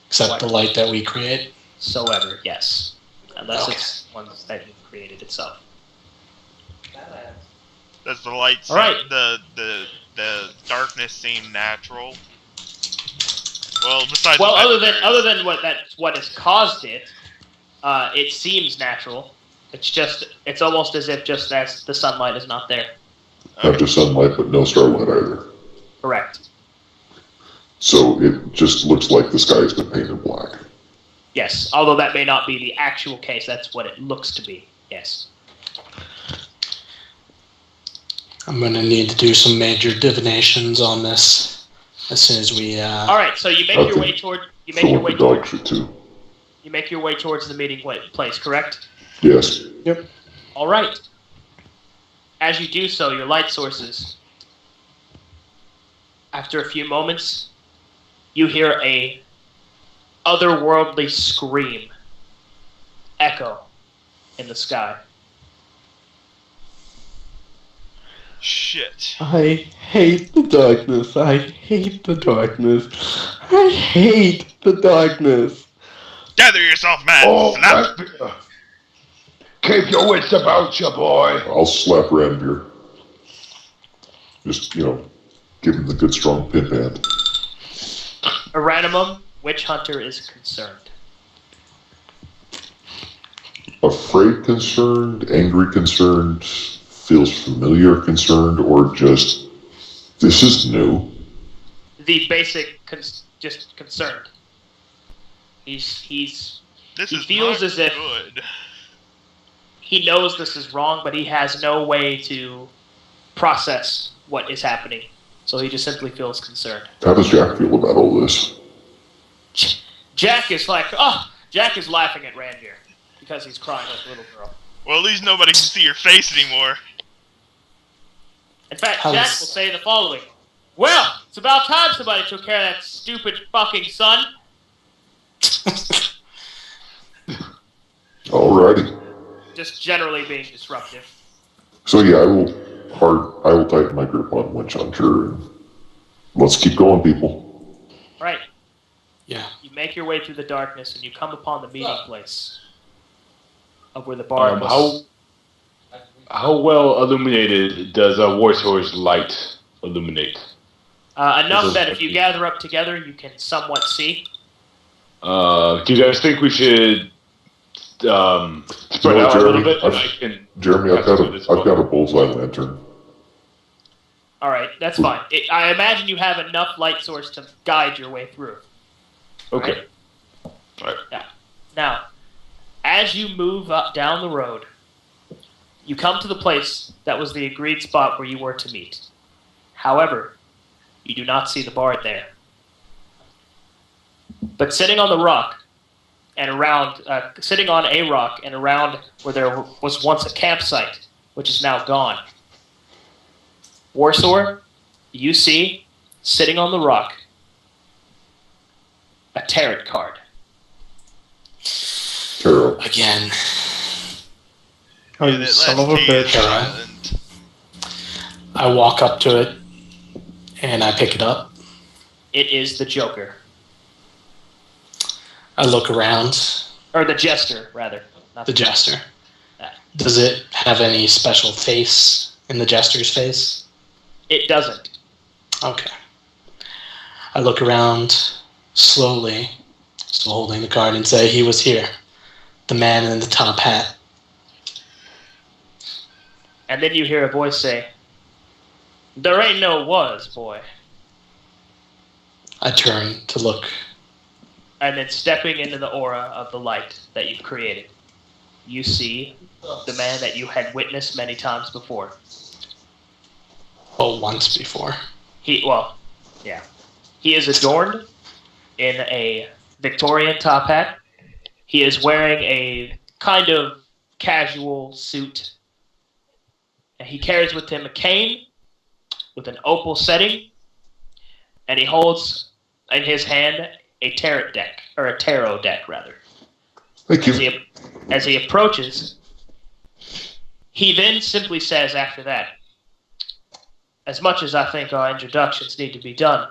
Except the light that we create? whatsoever. Yes, unless Okay. it's one that you created itself. Does the light seem, All right. the darkness seem natural? Well, besides Well, the fact other that than there's- what has caused it, it seems natural. It's almost as if just as the sunlight is not there. Not just sunlight, but no starlight either. Correct. So it just looks like the sky has been painted black. Yes, although that may not be the actual case. That's what it looks to be. Yes. I'm going to need to do some major divinations on this as soon as we... All right. So you make your way toward. You make Fill your up way the dog toward. shit too. You make your way towards the meeting place. Correct. Yes. All right. As you do so, your light sources. After a few moments, you hear a otherworldly scream echo in the sky. Shit. I hate the darkness. I hate the darkness. I hate the darkness. Gather yourself, man. Oh, Snap. keep your wits about you, boy. I'll slap Ranveer. Just, give him the good strong pimp hand. Aranimum, Witch Hunter is concerned. Afraid concerned, angry concerned, feels familiar concerned, or just, this is new. The basic, just concerned. He This is feels not as if good. he knows this is wrong, but he has no way to process what is happening. So he just simply feels concerned. How does Jack feel about all this? Jack is laughing at Ranveer because he's crying like a little girl. Well, at least nobody can see your face anymore. In fact, Jack will say the following. Well, it's about time somebody took care of that stupid fucking son. Alrighty. Just generally being disruptive. So yeah, I will tighten my grip on Witch Hunter, and let's keep going, people. Right. Yeah. You make your way through the darkness and you come upon the meeting place of where the bar was. How well illuminated does a Warsor's light illuminate? Enough that if you gather up together, you can somewhat see. Do you guys think we should spread out a little bit? Jeremy, I've got a bullseye lantern. All right, that's fine. I imagine you have enough light source to guide your way through. Okay. All right. Yeah. Now, as you move up down the road, you come to the place that was the agreed spot where you were to meet. However, you do not see the bard there. But sitting on the rock and around, sitting on a rock and around where there was once a campsite, which is now gone, Warsor, you see, sitting on the rock, a tarot card. Tarot. Again. Oh, you son of a bitch. Alright. I walk up to it, and I pick it up. It is the Joker. I look around. Or the Jester, rather. Not The Jester. Yeah. Does it have any special face in the Jester's face? It doesn't. Okay. I look around slowly, still holding the card, and say, he was here. The man in the top hat. And then you hear a voice say, there ain't no was, boy. I turn to look. And then stepping into the aura of the light that you've created, you see the man that you had witnessed many times before. Oh, once before. He is adorned in a Victorian top hat. He is wearing a kind of casual suit. And he carries with him a cane with an opal setting. And he holds in his hand a tarot deck, or a tarot deck, rather. Thank you. As he approaches, he then simply says after that, as much as I think our introductions need to be done,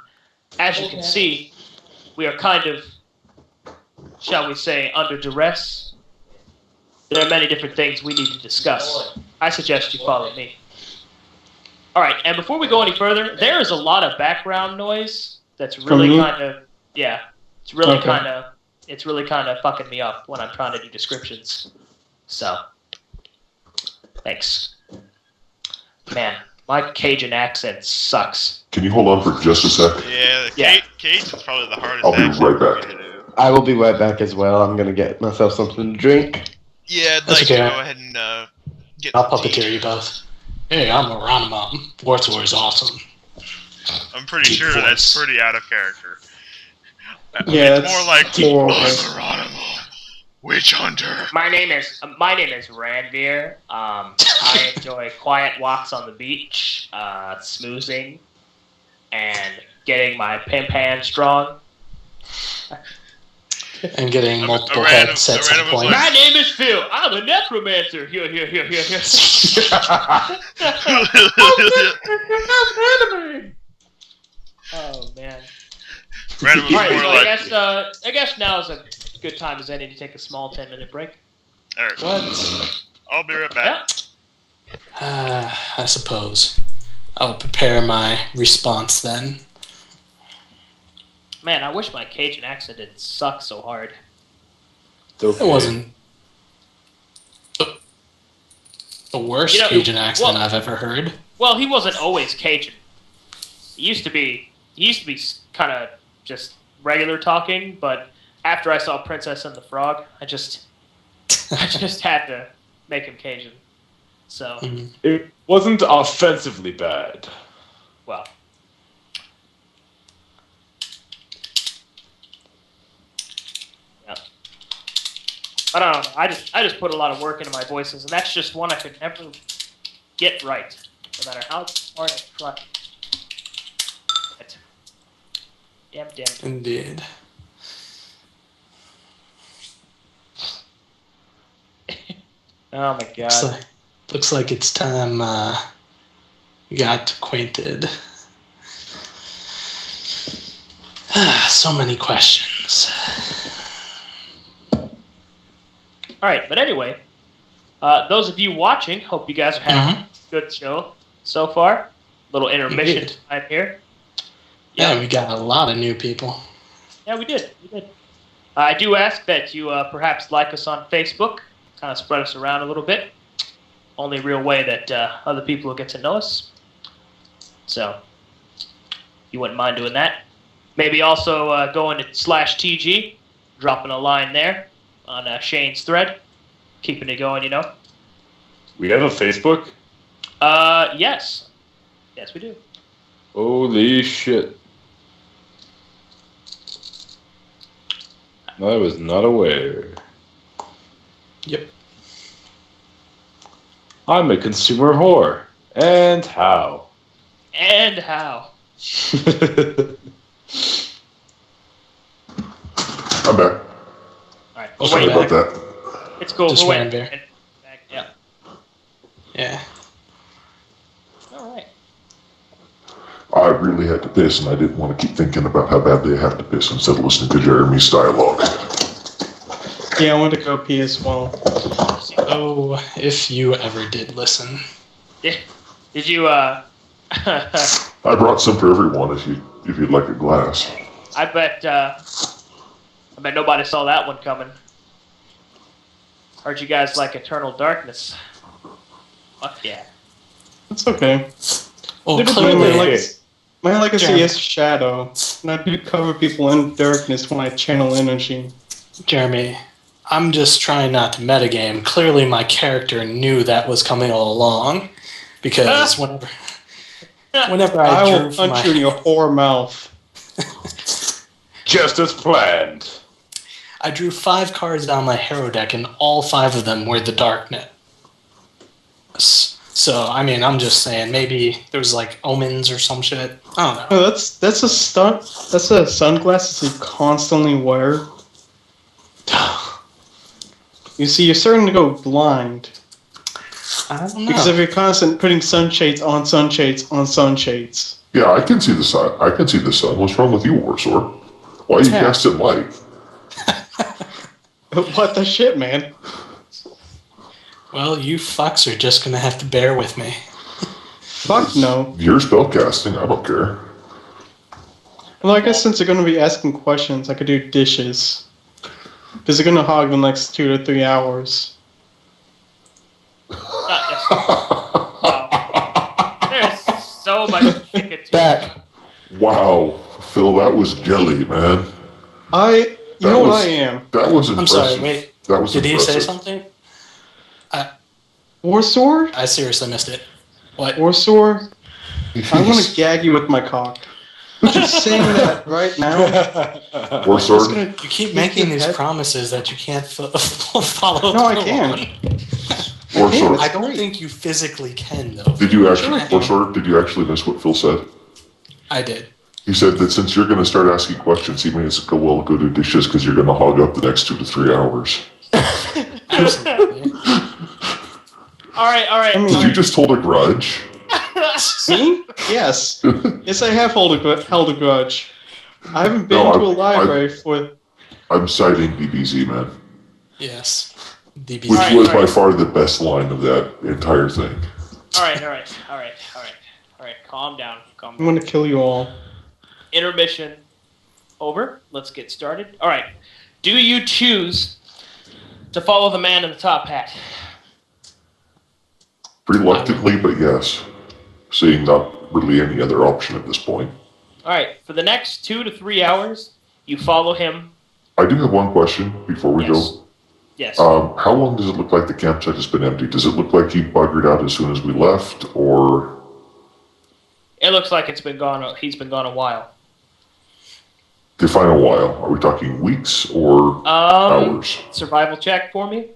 as you can see, we are kind of, shall we say, under duress. There are many different things we need to discuss. I suggest you follow me. All right, and before we go any further, there is a lot of background noise that's really kind of, it's really kind of fucking me up when I'm trying to do descriptions. So, thanks. Man, my Cajun accent sucks. Can you hold on for just a sec? Yeah, Cajun's probably the hardest I'll be accent right for back. me to do. I will be right back as well. I'm gonna get myself something to drink. Yeah, I'd That's like to okay. go ahead and get I'll the tea. puppeteer you both. Hey, I'm Aranimum. Wartor is awesome. I'm pretty Deep sure that's voice. pretty out of character. Yeah, it's more like horrible. Geronimo, Witch Hunter. My name is Ranveer. I enjoy quiet walks on the beach, smoozing, and getting my pimp hand strong. and getting A multiple random- heads at a some random point. My name is Phil. I'm a necromancer. Here. Oh man. Random was All right, more so like. I guess now is a good time as any to take a small 10-minute break. All right, What? I'll be right back. I suppose. I'll prepare my response then. Man, I wish my Cajun accent didn't suck so hard. Okay. It wasn't the worst You know, Cajun accent well- I've ever heard. Well, he wasn't always Cajun. He used to be kind of just regular talking, but after I saw Princess and the Frog, I just had to make him Cajun. So, Mhm. It wasn't offensively bad. well. Yeah. I don't know. I just put a lot of work into my voices, and that's just one I could never get right, no matter how hard I try. Damn. Indeed. Oh my god. Looks like it's time we got acquainted. So many questions. Alright, but anyway, those of you watching, hope you guys are having a good show so far. Little intermission Indeed. time here. Yeah, we got a lot of new people. Yeah, we did. I do ask that you perhaps like us on Facebook, kind of spread us around a little bit. Only real way that other people will get to know us. So, you wouldn't mind doing that. Maybe also going to /TG, dropping a line there on Shane's thread, keeping it going, you know. We have a Facebook? Yes. Yes, we do. Holy shit. I was not aware. Yep. I'm a consumer whore. And how? And how? I'm back. Alright, Oh, Sorry wait, about that. it's cool. Just We're ran waiting. there. Yeah. Yeah. Alright. I really had to piss, and I didn't want to keep thinking about how badly I have to piss instead of listening to Jeremy's dialogue. Yeah, I want to go pee as well. Oh, if you ever did listen. Did you, I brought some for everyone if you'd like a glass. I bet nobody saw that one coming. Heard you guys like Eternal Darkness. Fuck yeah. It's okay. Well, Typically, clearly, my legacy Jeremy. is shadow, and I do cover people in darkness when I channel energy. Jeremy, I'm just trying not to metagame. Clearly, my character knew that was coming all along, because whenever I I drew will for punch you in your whore mouth. Just as planned. I drew 5 cards down my hero deck, and all 5 of them were the Darknet. So, I mean, I'm just saying, maybe there was like omens or some shit. I don't know. No, that's a That's a sunglasses you constantly wear. You see, you're starting to go blind I don't know. because if you're constant putting sunshades on sunshades on sunshades. Yeah, I can see the sun. I can see the sun. What's wrong with you, Warsaw? Why are you Yeah. casting light? What the shit, man? Well, you fucks are just gonna have to bear with me. Fuck no. You're spellcasting. I don't care. Well, I guess since they're going to be asking questions, I could do dishes. Because they're going to hog the next 2 to 3 hours. Not necessarily. There's so much chicken to Back. Wow, Phil, that was jelly, man. You That know what was- I am? That was I'm impressive. sorry, wait. That was Did he impressive. say something? Warsword? I seriously missed it. What? Warsword? I'm going to gag you with my cock. Just saying that right now. Warsaw, You keep making these promises that you can't follow No, I through can. on. Warsaw. I don't think you physically can, though. Did you actually, Sure I can. Warsaw, did you actually miss what Phil said? I did. He said that since you're going to start asking questions, he may as well go do dishes because you're going to hog up the next 2 to 3 hours. Absolutely. All right. Did you just hold a grudge? Me? Yes. Yes, I have held a grudge. I haven't been No, to a library for... I'm citing DBZ, man. Yes. DBZ. Which Alright, was alright. by far the best line of that entire thing. All right. Calm down. I'm going to kill you all. Intermission over. Let's get started. All right. Do you choose to follow the man in the top hat? Reluctantly, but yes. Seeing not really any other option at this point. All right. For the next 2 to 3 hours, you follow him. I do have one question before we go. Yes. How long does it look like the campsite has been empty? Does it look like he buggered out as soon as we left, or... It looks like he's been gone a while. Define a while. Are we talking weeks or hours? Survival check for me.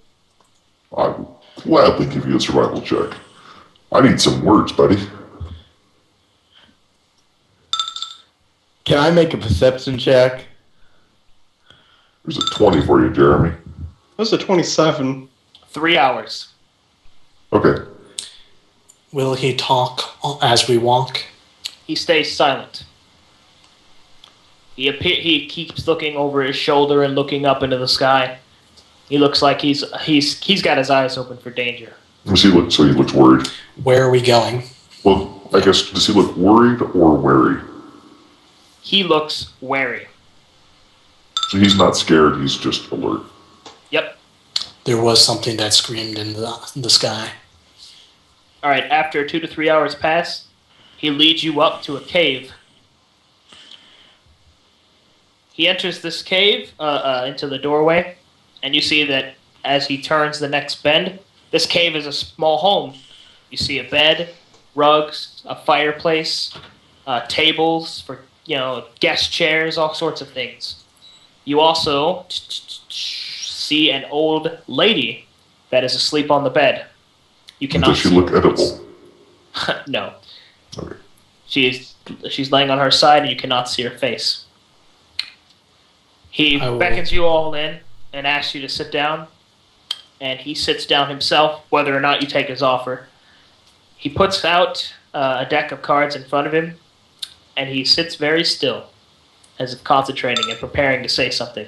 I will gladly give you a survival check. I need some words, buddy. Can I make a perception check? There's a 20 for you, Jeremy. That's a 27. 3 hours. Okay. Will he talk as we walk? He stays silent. He keeps looking over his shoulder and looking up into the sky. He looks like he's got his eyes open for danger. Does he look? So he looks worried. Where are we going? Well, I guess, does he look worried or wary? He looks wary. So he's not scared, he's just alert. Yep. There was something that screamed in the sky. All right. After 2 to 3 hours pass, he leads you up to a cave. He enters this cave into the doorway, and you see that as he turns the next bend, this cave is a small home. You see a bed, rugs, a fireplace, tables for guest chairs, all sorts of things. You also see an old lady that is asleep on the bed. You cannot. Does she see look her edible? face. No. Okay. She's laying on her side, and you cannot see her face. He I will- beckons you all in and asks you to sit down, and he sits down himself, whether or not you take his offer. He puts out a deck of cards in front of him, and he sits very still, as if concentrating and preparing to say something.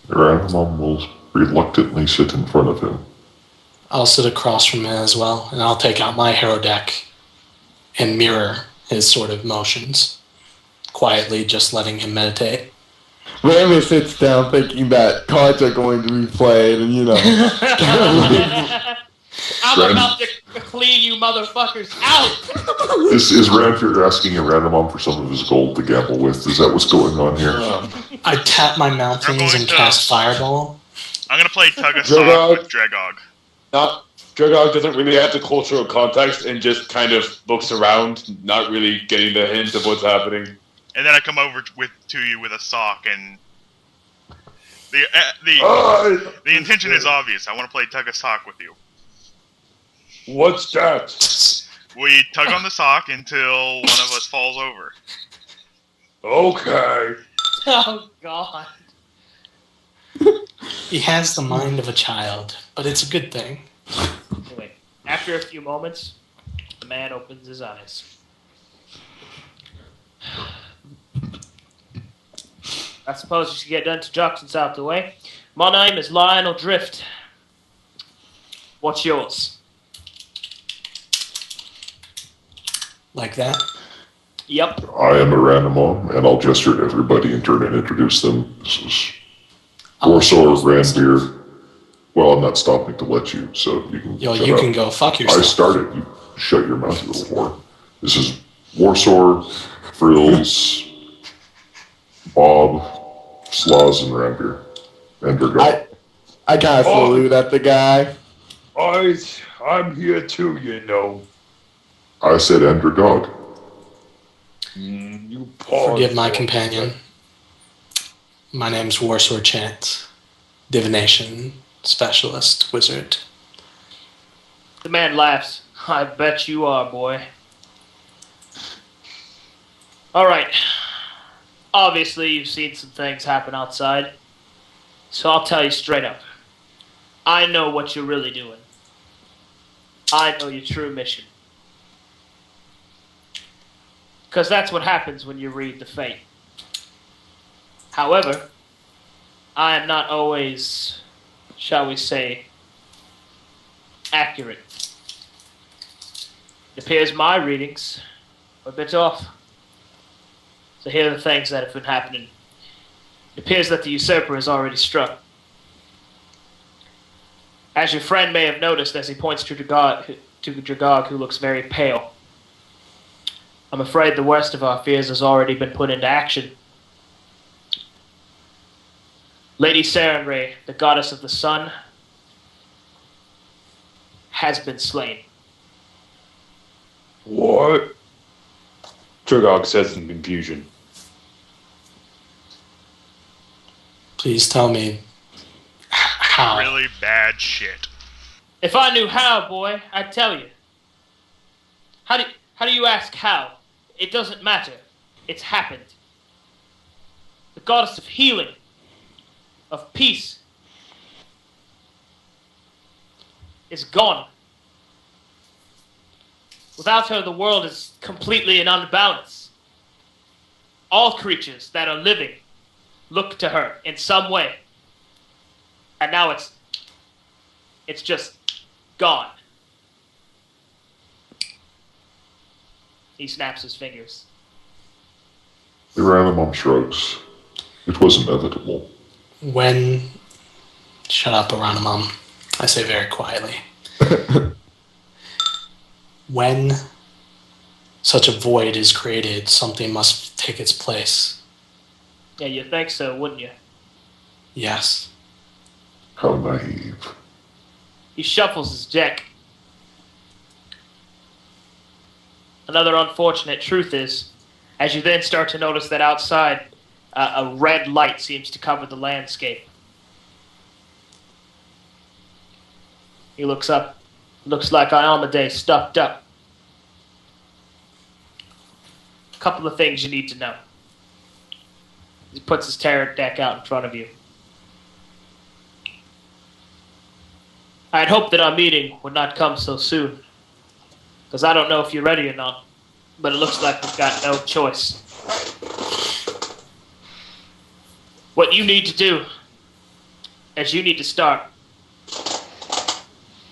Ranmon will reluctantly sit in front of him. I'll sit across from him as well, and I'll take out my hero deck and mirror his sort of motions, quietly just letting him meditate. Raymond sits down thinking that cards are going to be played, and I'm about to clean you motherfuckers out! Is Ranfir asking Ranmon for some of his gold to gamble with? Is that what's going on here? I tap my mountings and cast Fireball. I'm gonna play Tug of Dragog. Sock with Dragog. Dragog doesn't really have the cultural context and just kind of looks around, not really getting the hint of what's happening. And then I come over to you with a sock, and the intention is obvious. I want to play Tug of Sock with you. What's that? We tug on the sock until one of us falls over. Okay. Oh, God. He has the mind of a child, but it's a good thing. Anyway, after a few moments, the man opens his eyes. I suppose you should get introductions out the way. My name is Lionel Drift. What's yours? Like that? Yep. I am a Ranmon, and I'll gesture to everybody in turn and introduce them. This is I'll let you Warsor, go first. Ranbeer. Well, I'm not stopping to let you, so you can. Yo, shut you up. can go fuck I yourself. started. You shut your mouth, you little whore. This is Warsor, Frills, Bob, Sloz, and Ranbeer. And Drago. I kind of salute at the guy. I'm here too, you know. I said Endragog. You pause. Forgive my for a companion. My name's Warsword Chant, divination specialist, wizard. The man laughs. I bet you are, boy. All right. Obviously, you've seen some things happen outside. So I'll tell you straight up. I know what you're really doing. I know your true mission. Because that's what happens when you read the fate. However, I am not always, shall we say, accurate. It appears my readings are a bit off. So here are the things that have been happening. It appears that the usurper has already struck. As your friend may have noticed as he points to Dragog, who looks very pale. I'm afraid the worst of our fears has already been put into action. Lady Sarenrae, the goddess of the sun, has been slain. What? Dragog says in confusion. Please tell me how. Really bad shit. If I knew how, boy, I'd tell you. How do you ask how? It doesn't matter. It's happened. The goddess of healing, of peace, is gone. Without her, the world is completely in unbalance. All creatures that are living look to her in some way. And now it's just gone. He snaps his fingers. Uranimum shrugs. It was inevitable. When... Shut up, Uranimum. I say very quietly. When such a void is created, something must take its place. Yeah, you'd think so, wouldn't you? Yes. How naive. He shuffles his deck. Another unfortunate truth is, as you then start to notice that outside, a red light seems to cover the landscape. He looks up. Looks like Iomedae stuffed up. A couple of things you need to know. He puts his tarot deck out in front of you. I had hoped that our meeting would not come so soon. Because I don't know if you're ready or not. But it looks like we've got no choice. What you need to do is you need to start.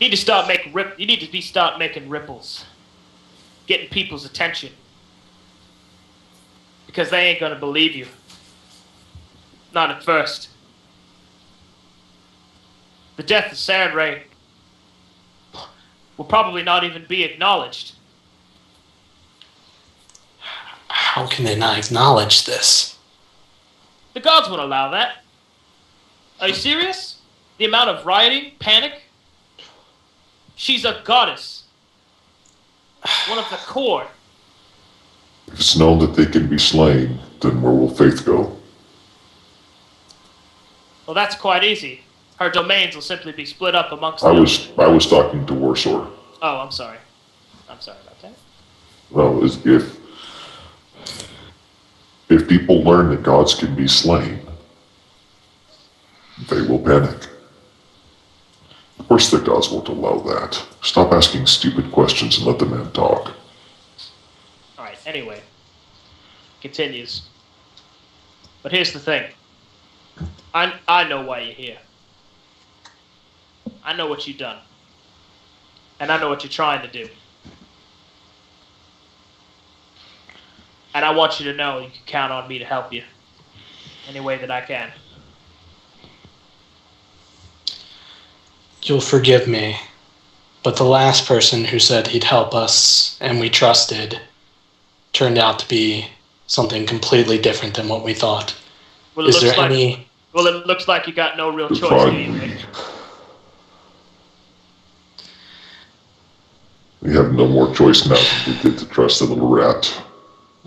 You need to start making ripples. Getting people's attention. Because they ain't gonna believe you. Not at first. The death of Sarenrae will probably not even be acknowledged. How can they not acknowledge this? The gods won't allow that. Are you serious? The amount of rioting, panic? She's a goddess. One of the core. If it's known that they can be slain, then where will faith go? Well, that's quite easy. Her domains will simply be split up amongst I them. was talking to Warsaw. Oh, I'm sorry. I'm sorry about that. Well, if people learn that gods can be slain, they will panic. Of course the gods won't allow that. Stop asking stupid questions and let the man talk. Alright, anyway. Continues. But here's the thing. I know why you're here. I know what you've done. And I know what you're trying to do. And I want you to know you can count on me to help you. Any way that I can. You'll forgive me, but the last person who said he'd help us and we trusted turned out to be something completely different than what we thought. Well, Is there any... Well, it looks like you got no real choice, Fine. do you, Rick? We have no more choice now than we did to trust the little rat.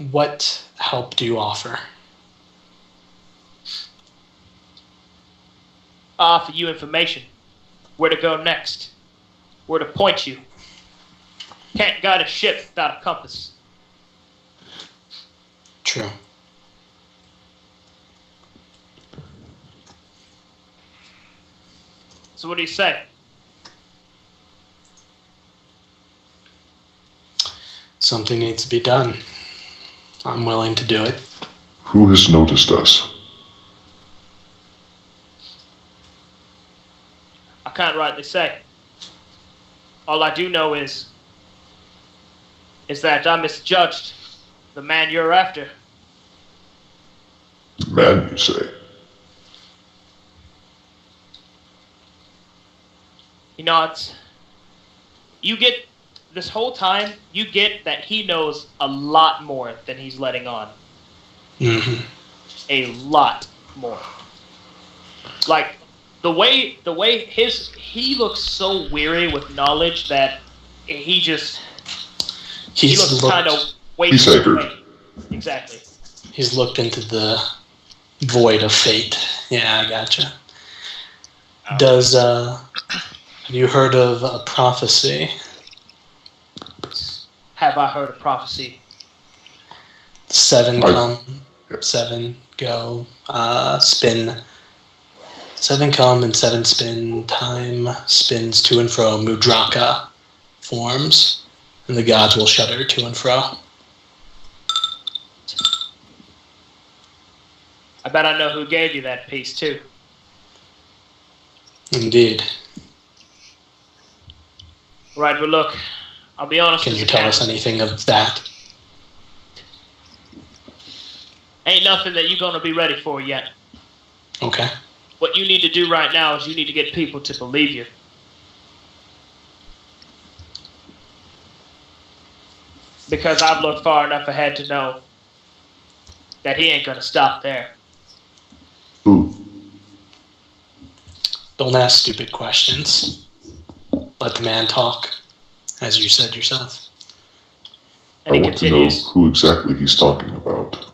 What help do you offer? I offer you information. Where to go next. Where to point you. Can't guide a ship without a compass. True. So what do you say? Something needs to be done. I'm willing to do it. Who has noticed us? I can't rightly say. All I do know is that I misjudged the man you're after. Man, you say? He nods. You get, this whole time, you get that he knows a lot more than he's letting on. Mm-hmm. A lot more. Like, the way he looks so weary with knowledge that he looks kind of He's wasted haggard. away. Exactly. He's looked into the void of fate. Yeah, I gotcha. Have you heard of a prophecy? Have I heard a prophecy? 7 I- come, 7 go, spin. 7 come and 7 spin. Time spins to and fro. Mudraka forms, and the gods will shudder to and fro. I bet I know who gave you that piece, too. Indeed. Right, well, look, I'll be honest Can as you I tell us anything of that? Ain't nothing that you're going to be ready for yet. Okay. What you need to do right now is you need to get people to believe you. Because I've looked far enough ahead to know that he ain't going to stop there. Who? Don't ask stupid questions. Let the man talk, as you said yourself. And I he want to know continues. who exactly he's talking about.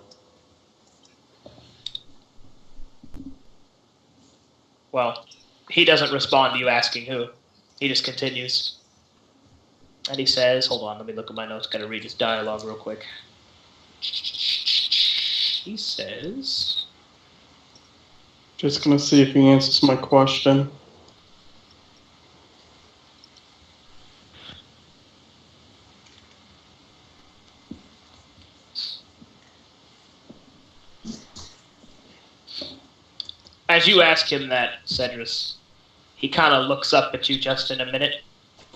Well, he doesn't respond to you asking who. He just continues. And he says, hold on, let me look at my notes. Gotta read his dialogue real quick. He says, Just gonna see if he answers my question. as you ask him that, Cedrus, he kind of looks up at you just in a minute,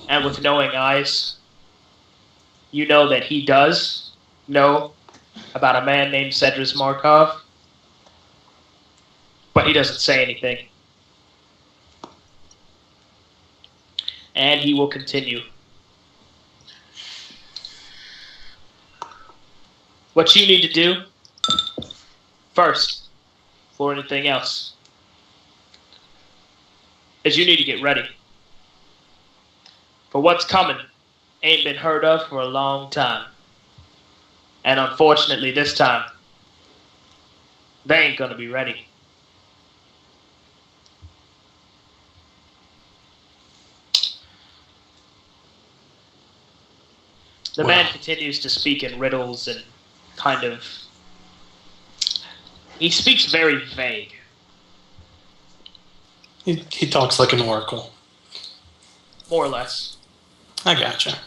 and with knowing eyes, you know that he does know about a man named Cedrus Markov, but he doesn't say anything. And he will continue. What you need to do, first, before anything else, is you need to get ready. For what's coming ain't been heard of for a long time. And unfortunately this time, they ain't gonna be ready. The man continues to speak in riddles and kind of... He speaks very vague. He talks like an oracle. More or less. I gotcha.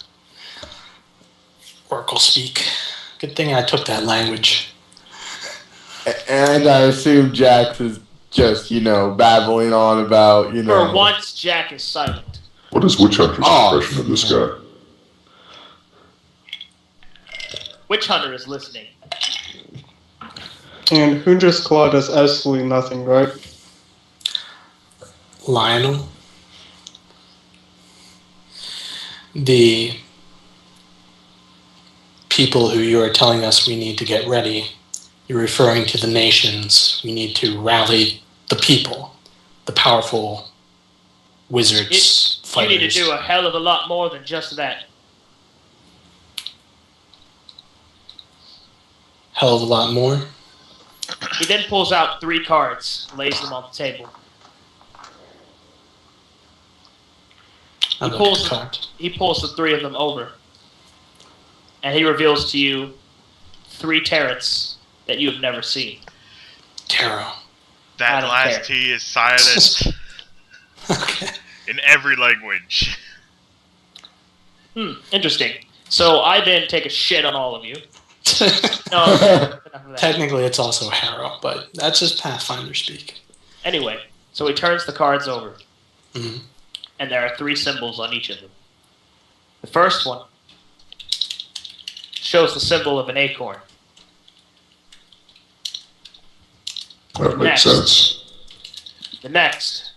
Oracle speak. Good thing I took that language. And I assume Jax is just, babbling on about, For once, Jack is silent. What is Witch Hunter's impression of this guy? Witch Hunter is listening. And Hundra's Claw does absolutely nothing, right? Lionel, the people who you are telling us we need to get ready, you're referring to the nations. We need to rally the people, the powerful wizards, You fighters. need to do a hell of a lot more than just that. Hell of a lot more. He then pulls out 3 cards, lays them on the table. I He look pulls, at the card. he pulls the 3 of them over. And he reveals to you 3 tarots that you have never seen. Tarot. I That don't last care. T is silent. Okay. In every language. Interesting. So I then take a shit on all of you. No, enough of that. Technically, it's also Harrow, but that's just Pathfinder speak. Anyway, so he turns the cards over, Mhm. and there are 3 symbols on each of them. The first one shows the symbol of an acorn. That makes Next. sense. The next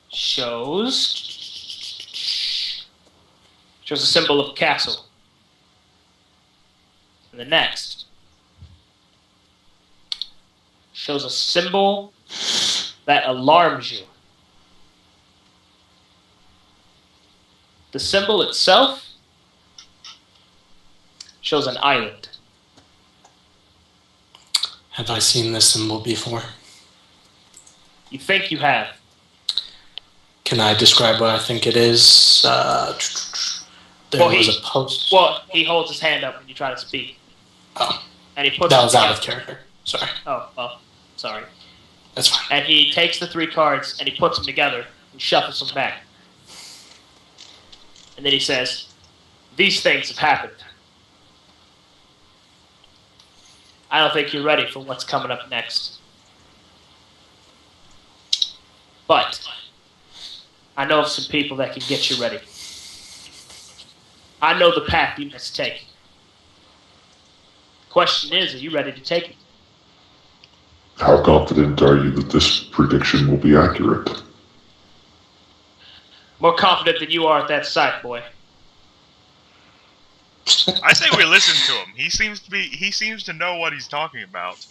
shows a symbol of a castle. And the next shows a symbol that alarms you. The symbol itself shows an island. Have I seen this symbol before? You think you have. Can I describe what I think it is? There Well, was he- a post. Well, he holds his hand up when you try to speak. Oh, And he puts that it was out of together. character. Sorry. Oh, well, sorry. That's fine. And he takes the 3 cards and he puts them together and shuffles them back. And then he says, "These things have happened. I don't think you're ready for what's coming up next. But I know of some people that can get you ready. I know the path you must take. Question is, are you ready to take it?" How confident are you that this prediction will be accurate? More confident than you are at that sight, boy. I say we listen to him. He seems to know what he's talking about.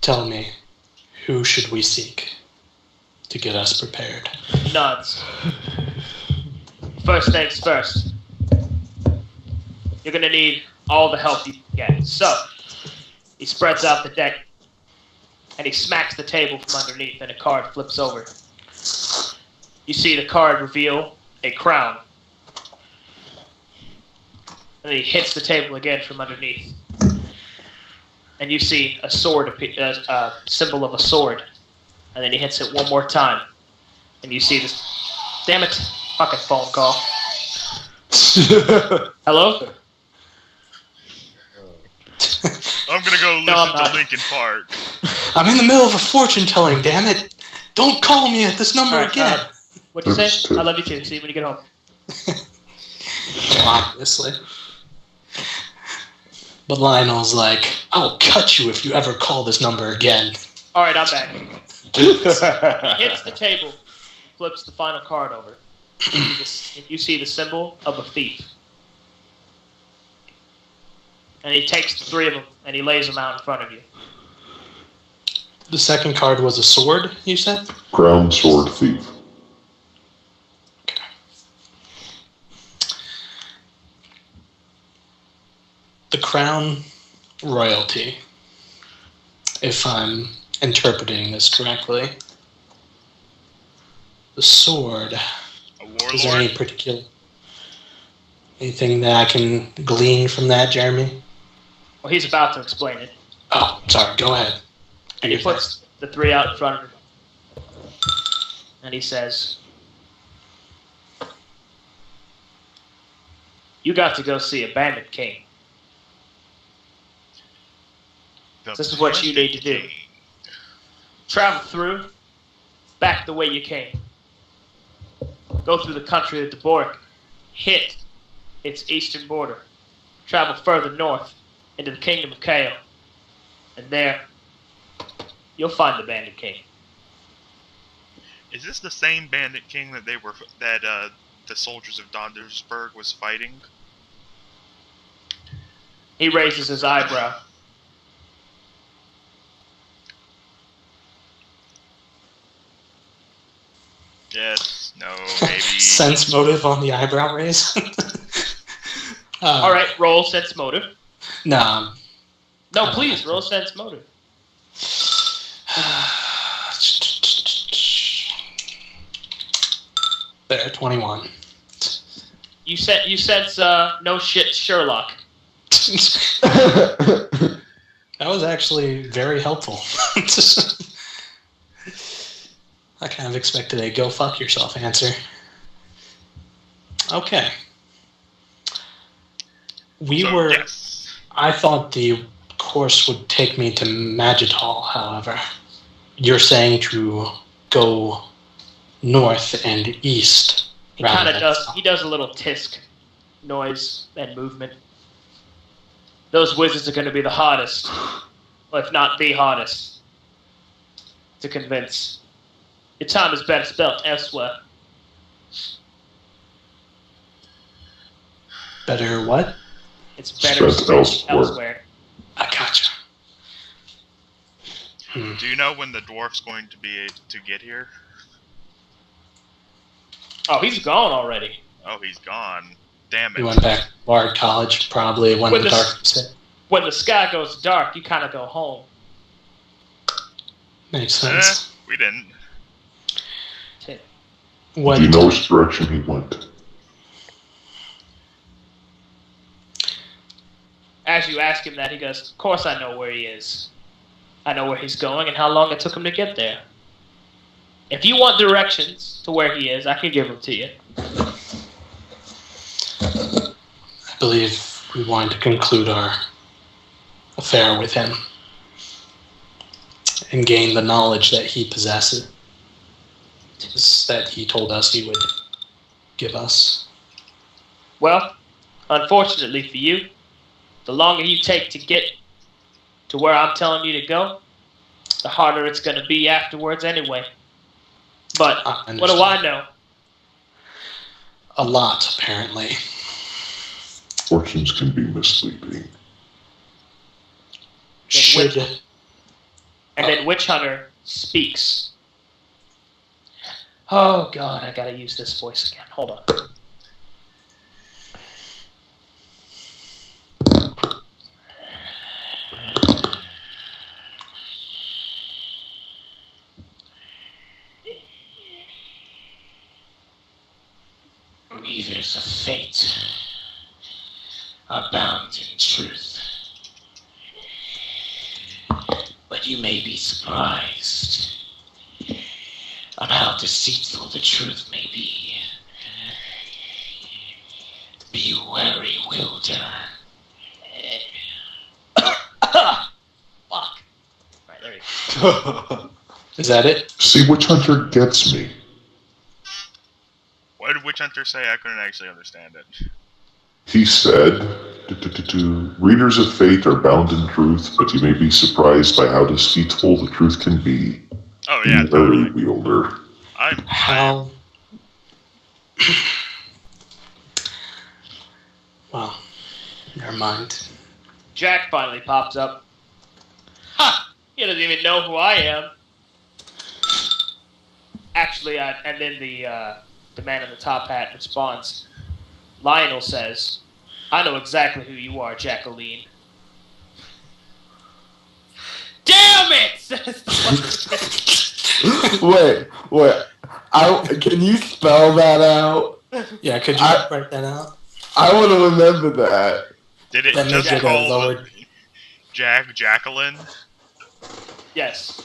Tell me, who should we seek to get us prepared? Nods. First things first. You're gonna need all the help you can get. So, he spreads out the deck, and he smacks the table from underneath, and a card flips over. You see the card reveal a crown. And then he hits the table again from underneath. And you see a sword, a symbol of a sword. And then he hits it one more time. And you see this. Damn it. Fucking phone call. Hello? I'm gonna go listen No, I'm to not. Linkin Park. I'm in the middle of a fortune telling, damn it! Don't call me at this number Alright, again! What'd you say? Understood. I love you too. See you when you get home. Obviously. But Lionel's like, I'll cut you if you ever call this number again. Alright, I'm back. He hits the table, flips the final card over. And you see the symbol of a thief. And he takes the 3 of them and he lays them out in front of you. The second card was a sword, you said? Crown Sword Thief. The crown royalty, if I'm interpreting this correctly. The sword. A Is there any warlord. particular anything that I can glean from that, Jeremy? Well, he's about to explain it. Oh, sorry, go ahead. And he puts the 3 out in front of him. And he says, "You got to go see a bandit king. This is what you need to do. Travel through, back the way you came. Go through the country of Dvorak, hit its eastern border, travel further north into the kingdom of Kale, and there you'll find the Bandit King." Is this the same Bandit King that the soldiers of Dondersburg was fighting? He raises his eyebrow. Yes. No. Maybe. Sense motive on the eyebrow raise. All right, roll sense motive. Nah. No, please roll sense motive. There, 21. You sense no shit Sherlock. That was actually very helpful. I kind of expected a go fuck yourself answer. Okay. Yes. I thought the course would take me to Magital, however. You're saying to go north and east. He kind of does. He does a little tisk noise and movement. Those wizards are going to be the hardest, or if not the hardest, to convince. Your time is better spent elsewhere. Better what? It's better spent elsewhere. I gotcha. Do you know when the dwarf's going to be able to get here? Oh, he's gone already. Oh, he's gone. Damn it. He went back to Bard College, probably when the darkness hit. When the sky goes dark, you kind of go home. Makes sense. We didn't. What, Do you know which direction he went? as you ask him that, he goes, "Of course I know where he is. I know where he's going and how long it took him to get there. If you want directions to where he is, I can give them to you." I believe we wanted to conclude our affair with him and gain the knowledge that he possesses, that he told us he would give us. Well, unfortunately for you, the longer you take to get to where I'm telling you to go, the harder it's going to be afterwards anyway. But what do I know? A lot, apparently. Fortunes can be misleading. And then Witch Hunter speaks. Oh God, I gotta use this voice again. Hold on. Readers of fate are bound in truth. But you may be surprised on how deceitful the truth may be. Be wary, Wilder. Fuck. Right, there you go. Is that it? See, Witch Hunter gets me. What did Witch Hunter say? I couldn't actually understand it. He said, readers of fate are bound in truth, but you may be surprised by how deceitful the truth can be. Oh, yeah, Be wary, totally. Wielder. How? Well, never mind. Jack finally pops up. Ha! He doesn't even know who I am. Actually, and then the man in the top hat responds. Lionel says, "I know exactly who you are, Jacqueline." Damn it! Wait. Can you spell that out? Yeah, could you write that out? I want to remember that. Did it That just makes it a call lower- Jacqueline? Yes.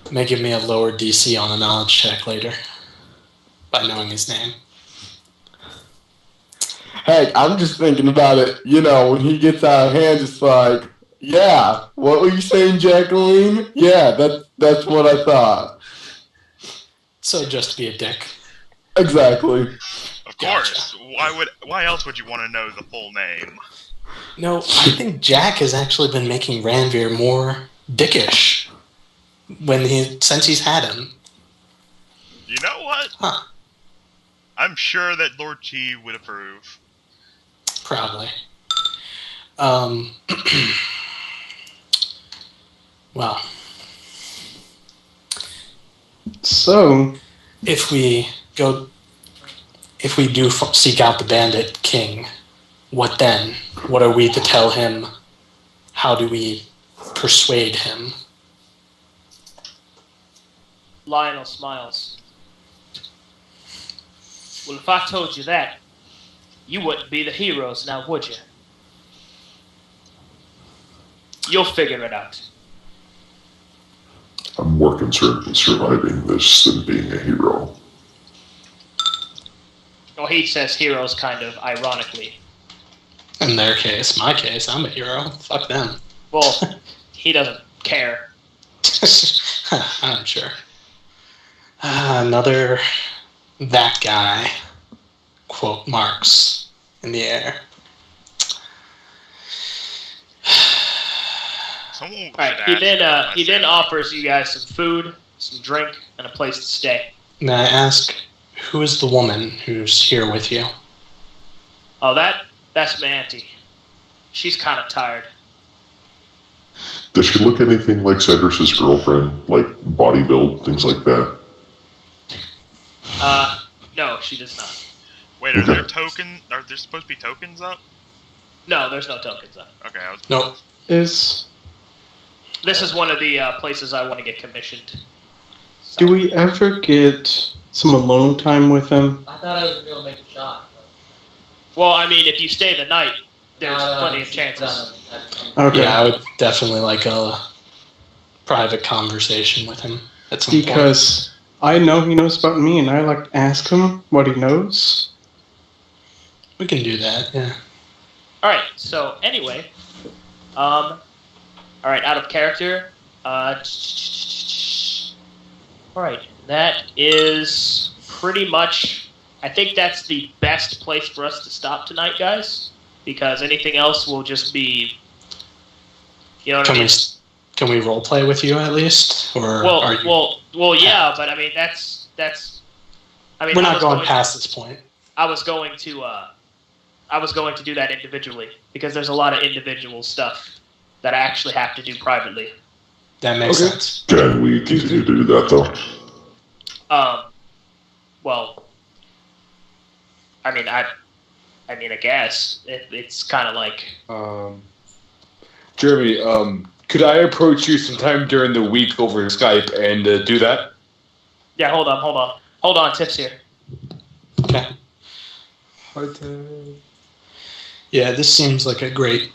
May give me a lower DC on a knowledge check later by knowing his name. Hey, I'm just thinking about it. You know, when he gets out of hand, it's like, yeah, what were you saying, Jacqueline? Yeah, that's what I thought. So just be a dick. Exactly. Of course. Why else would you want to know the full name? No, I think Jack has actually been making Ranveer more dickish since he's had him. You know what? Huh. I'm sure that Lord Chi would approve. Probably. Well. So, if we do seek out the Bandit King, what then? What are we to tell him? How do we persuade him? Lionel smiles. Well, if I told you that, you wouldn't be the heroes now, would you? You'll figure it out. I'm more concerned with surviving this than being a hero. Well, he says heroes kind of ironically. In their case, my case, I'm a hero. Fuck them. Well, he doesn't care. I'm sure. Another that guy quote marks in the air. Someone Alright, he then offers you guys some food, some drink, and a place to stay. May I ask, who is the woman who's here with you? Oh, that's my auntie. She's kind of tired. Does she look anything like Cedrus's girlfriend? Like body build, things like that? No, she does not. Wait, are there supposed to be tokens up? No, there's no tokens up. Okay, I was. Nope. Is This is one of the places I want to get commissioned. do we ever get some alone time with him? I thought I was going to make a shot. Well, I mean, if you stay the night, there's plenty of chances. Okay. Yeah, I would definitely like a private conversation with him at some point. Because I know he knows about me, and I like to ask him what he knows. We can do that, yeah. Alright, so anyway, alright, out of character, alright, that is pretty much, I think that's the best place for us to stop tonight, guys, because anything else will just be, you know what I mean? Can we role play with you at least? Or are you... Well, yeah, but I mean, that's, I mean, We're not going past this point. I was going to do that individually because there's a lot of individual stuff that I actually have to do privately. That makes sense. Can we continue to do that, though? Well, I mean, I guess it's kind of like. Jeremy, could I approach you sometime during the week over Skype and do that? Yeah, hold on, Tips here. Okay. Yeah, this seems like a great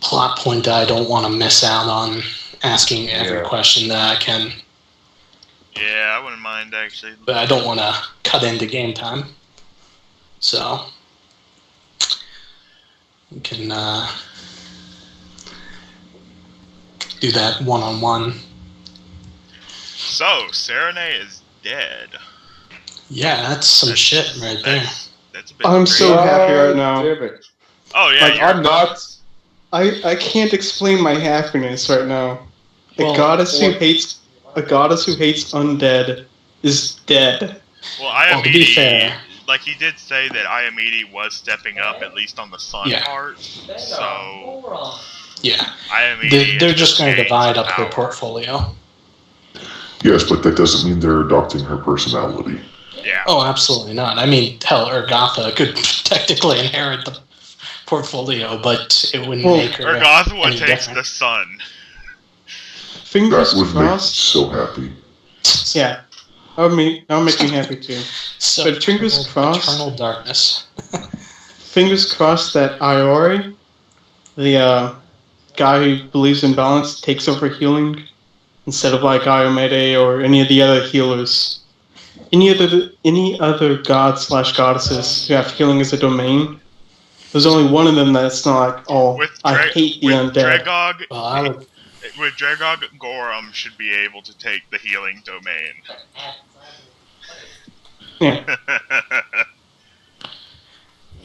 plot point that I don't want to miss out on asking every question that I can. Yeah, I wouldn't mind actually. But I don't want to cut into game time. So we can do that one-on-one. So, Serenade is dead. Yeah, that's some shit right there. That's a bit I'm so crazy. happy right now. Oh yeah, Like, I'm not. I can't explain my happiness right now. A goddess who hates undead is dead. Well, Well, to be fair, like he did say that Iamidi was stepping up at least on the sun Yeah. part. So yeah, Iamidi they're is just going to gained divide up power. her portfolio. Yes, but that doesn't mean they're adopting her personality. Yeah. Oh, absolutely not. I mean, hell, Urgatha could technically inherit the portfolio, but it wouldn't make her Urgatha any takes different. the sun. Fingers That would make me crossed. so happy. Yeah, that would make me happy too. So But fingers crossed. Eternal darkness. Fingers crossed that Iori, the guy who believes in balance, takes over healing instead of like Iomede or any of the other healers. Any other god/goddesses who have healing as a domain. There's only one of them that's not like, I hate the undead. Dragog, Well, I would, with Dragog, Gorum should be able to take the healing domain. Yeah.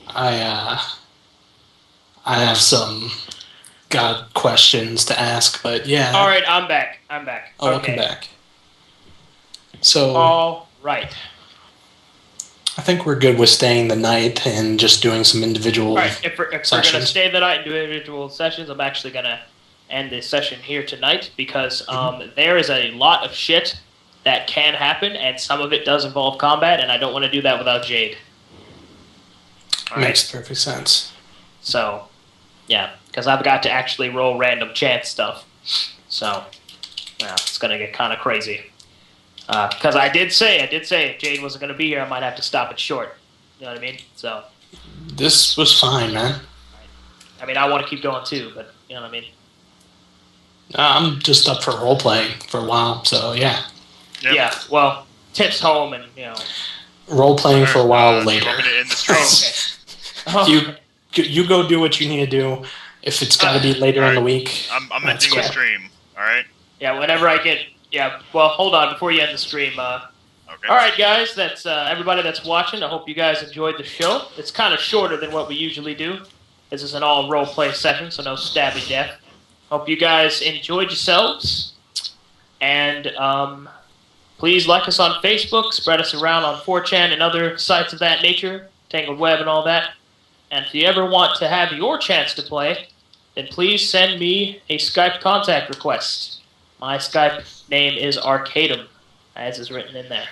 I have some god questions to ask, but yeah. Alright, I'm back. Oh, welcome back. So All right. I think we're good with staying the night and just doing some individual Alright, if we're going to sessions. stay the night and do individual sessions, I'm actually going to end this session here tonight because there is a lot of shit that can happen, and some of it does involve combat, and I don't want to do that without Jade. Alright, Makes perfect sense. so, yeah, because I've got to actually roll random chance stuff. So, yeah, it's going to get kind of crazy. Because I did say if Jade wasn't going to be here, I might have to stop it short. You know what I mean? So, This was fine, man. I mean, I want to keep going too, but you know what I mean? I'm just up for role playing for a while, so yeah. Yep. Yeah, well, Tip's home and, Role playing for a while You later. want me to end the stream? okay. You go do what you need to do. If it's got to be later in the week, I'm that's ending the cool. stream. Alright? Yeah, whenever I get... Yeah, well, hold on, before you end the stream, Okay. Alright, guys, that's everybody that's watching. I hope you guys enjoyed the show. It's kind of shorter than what we usually do. This is an all role-play session, so no stabby death. Hope you guys enjoyed yourselves. And, please like us on Facebook, spread us around on 4chan and other sites of that nature, Tangled Web and all that. And if you ever want to have your chance to play, then please send me a Skype contact request. My Skype name is Arcadum, as is written in there.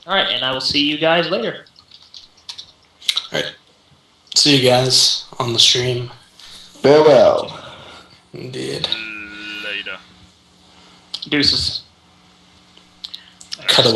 Alright, and I will see you guys later. Alright. See you guys on the stream. Farewell. Indeed. Later. Deuces. Cut away.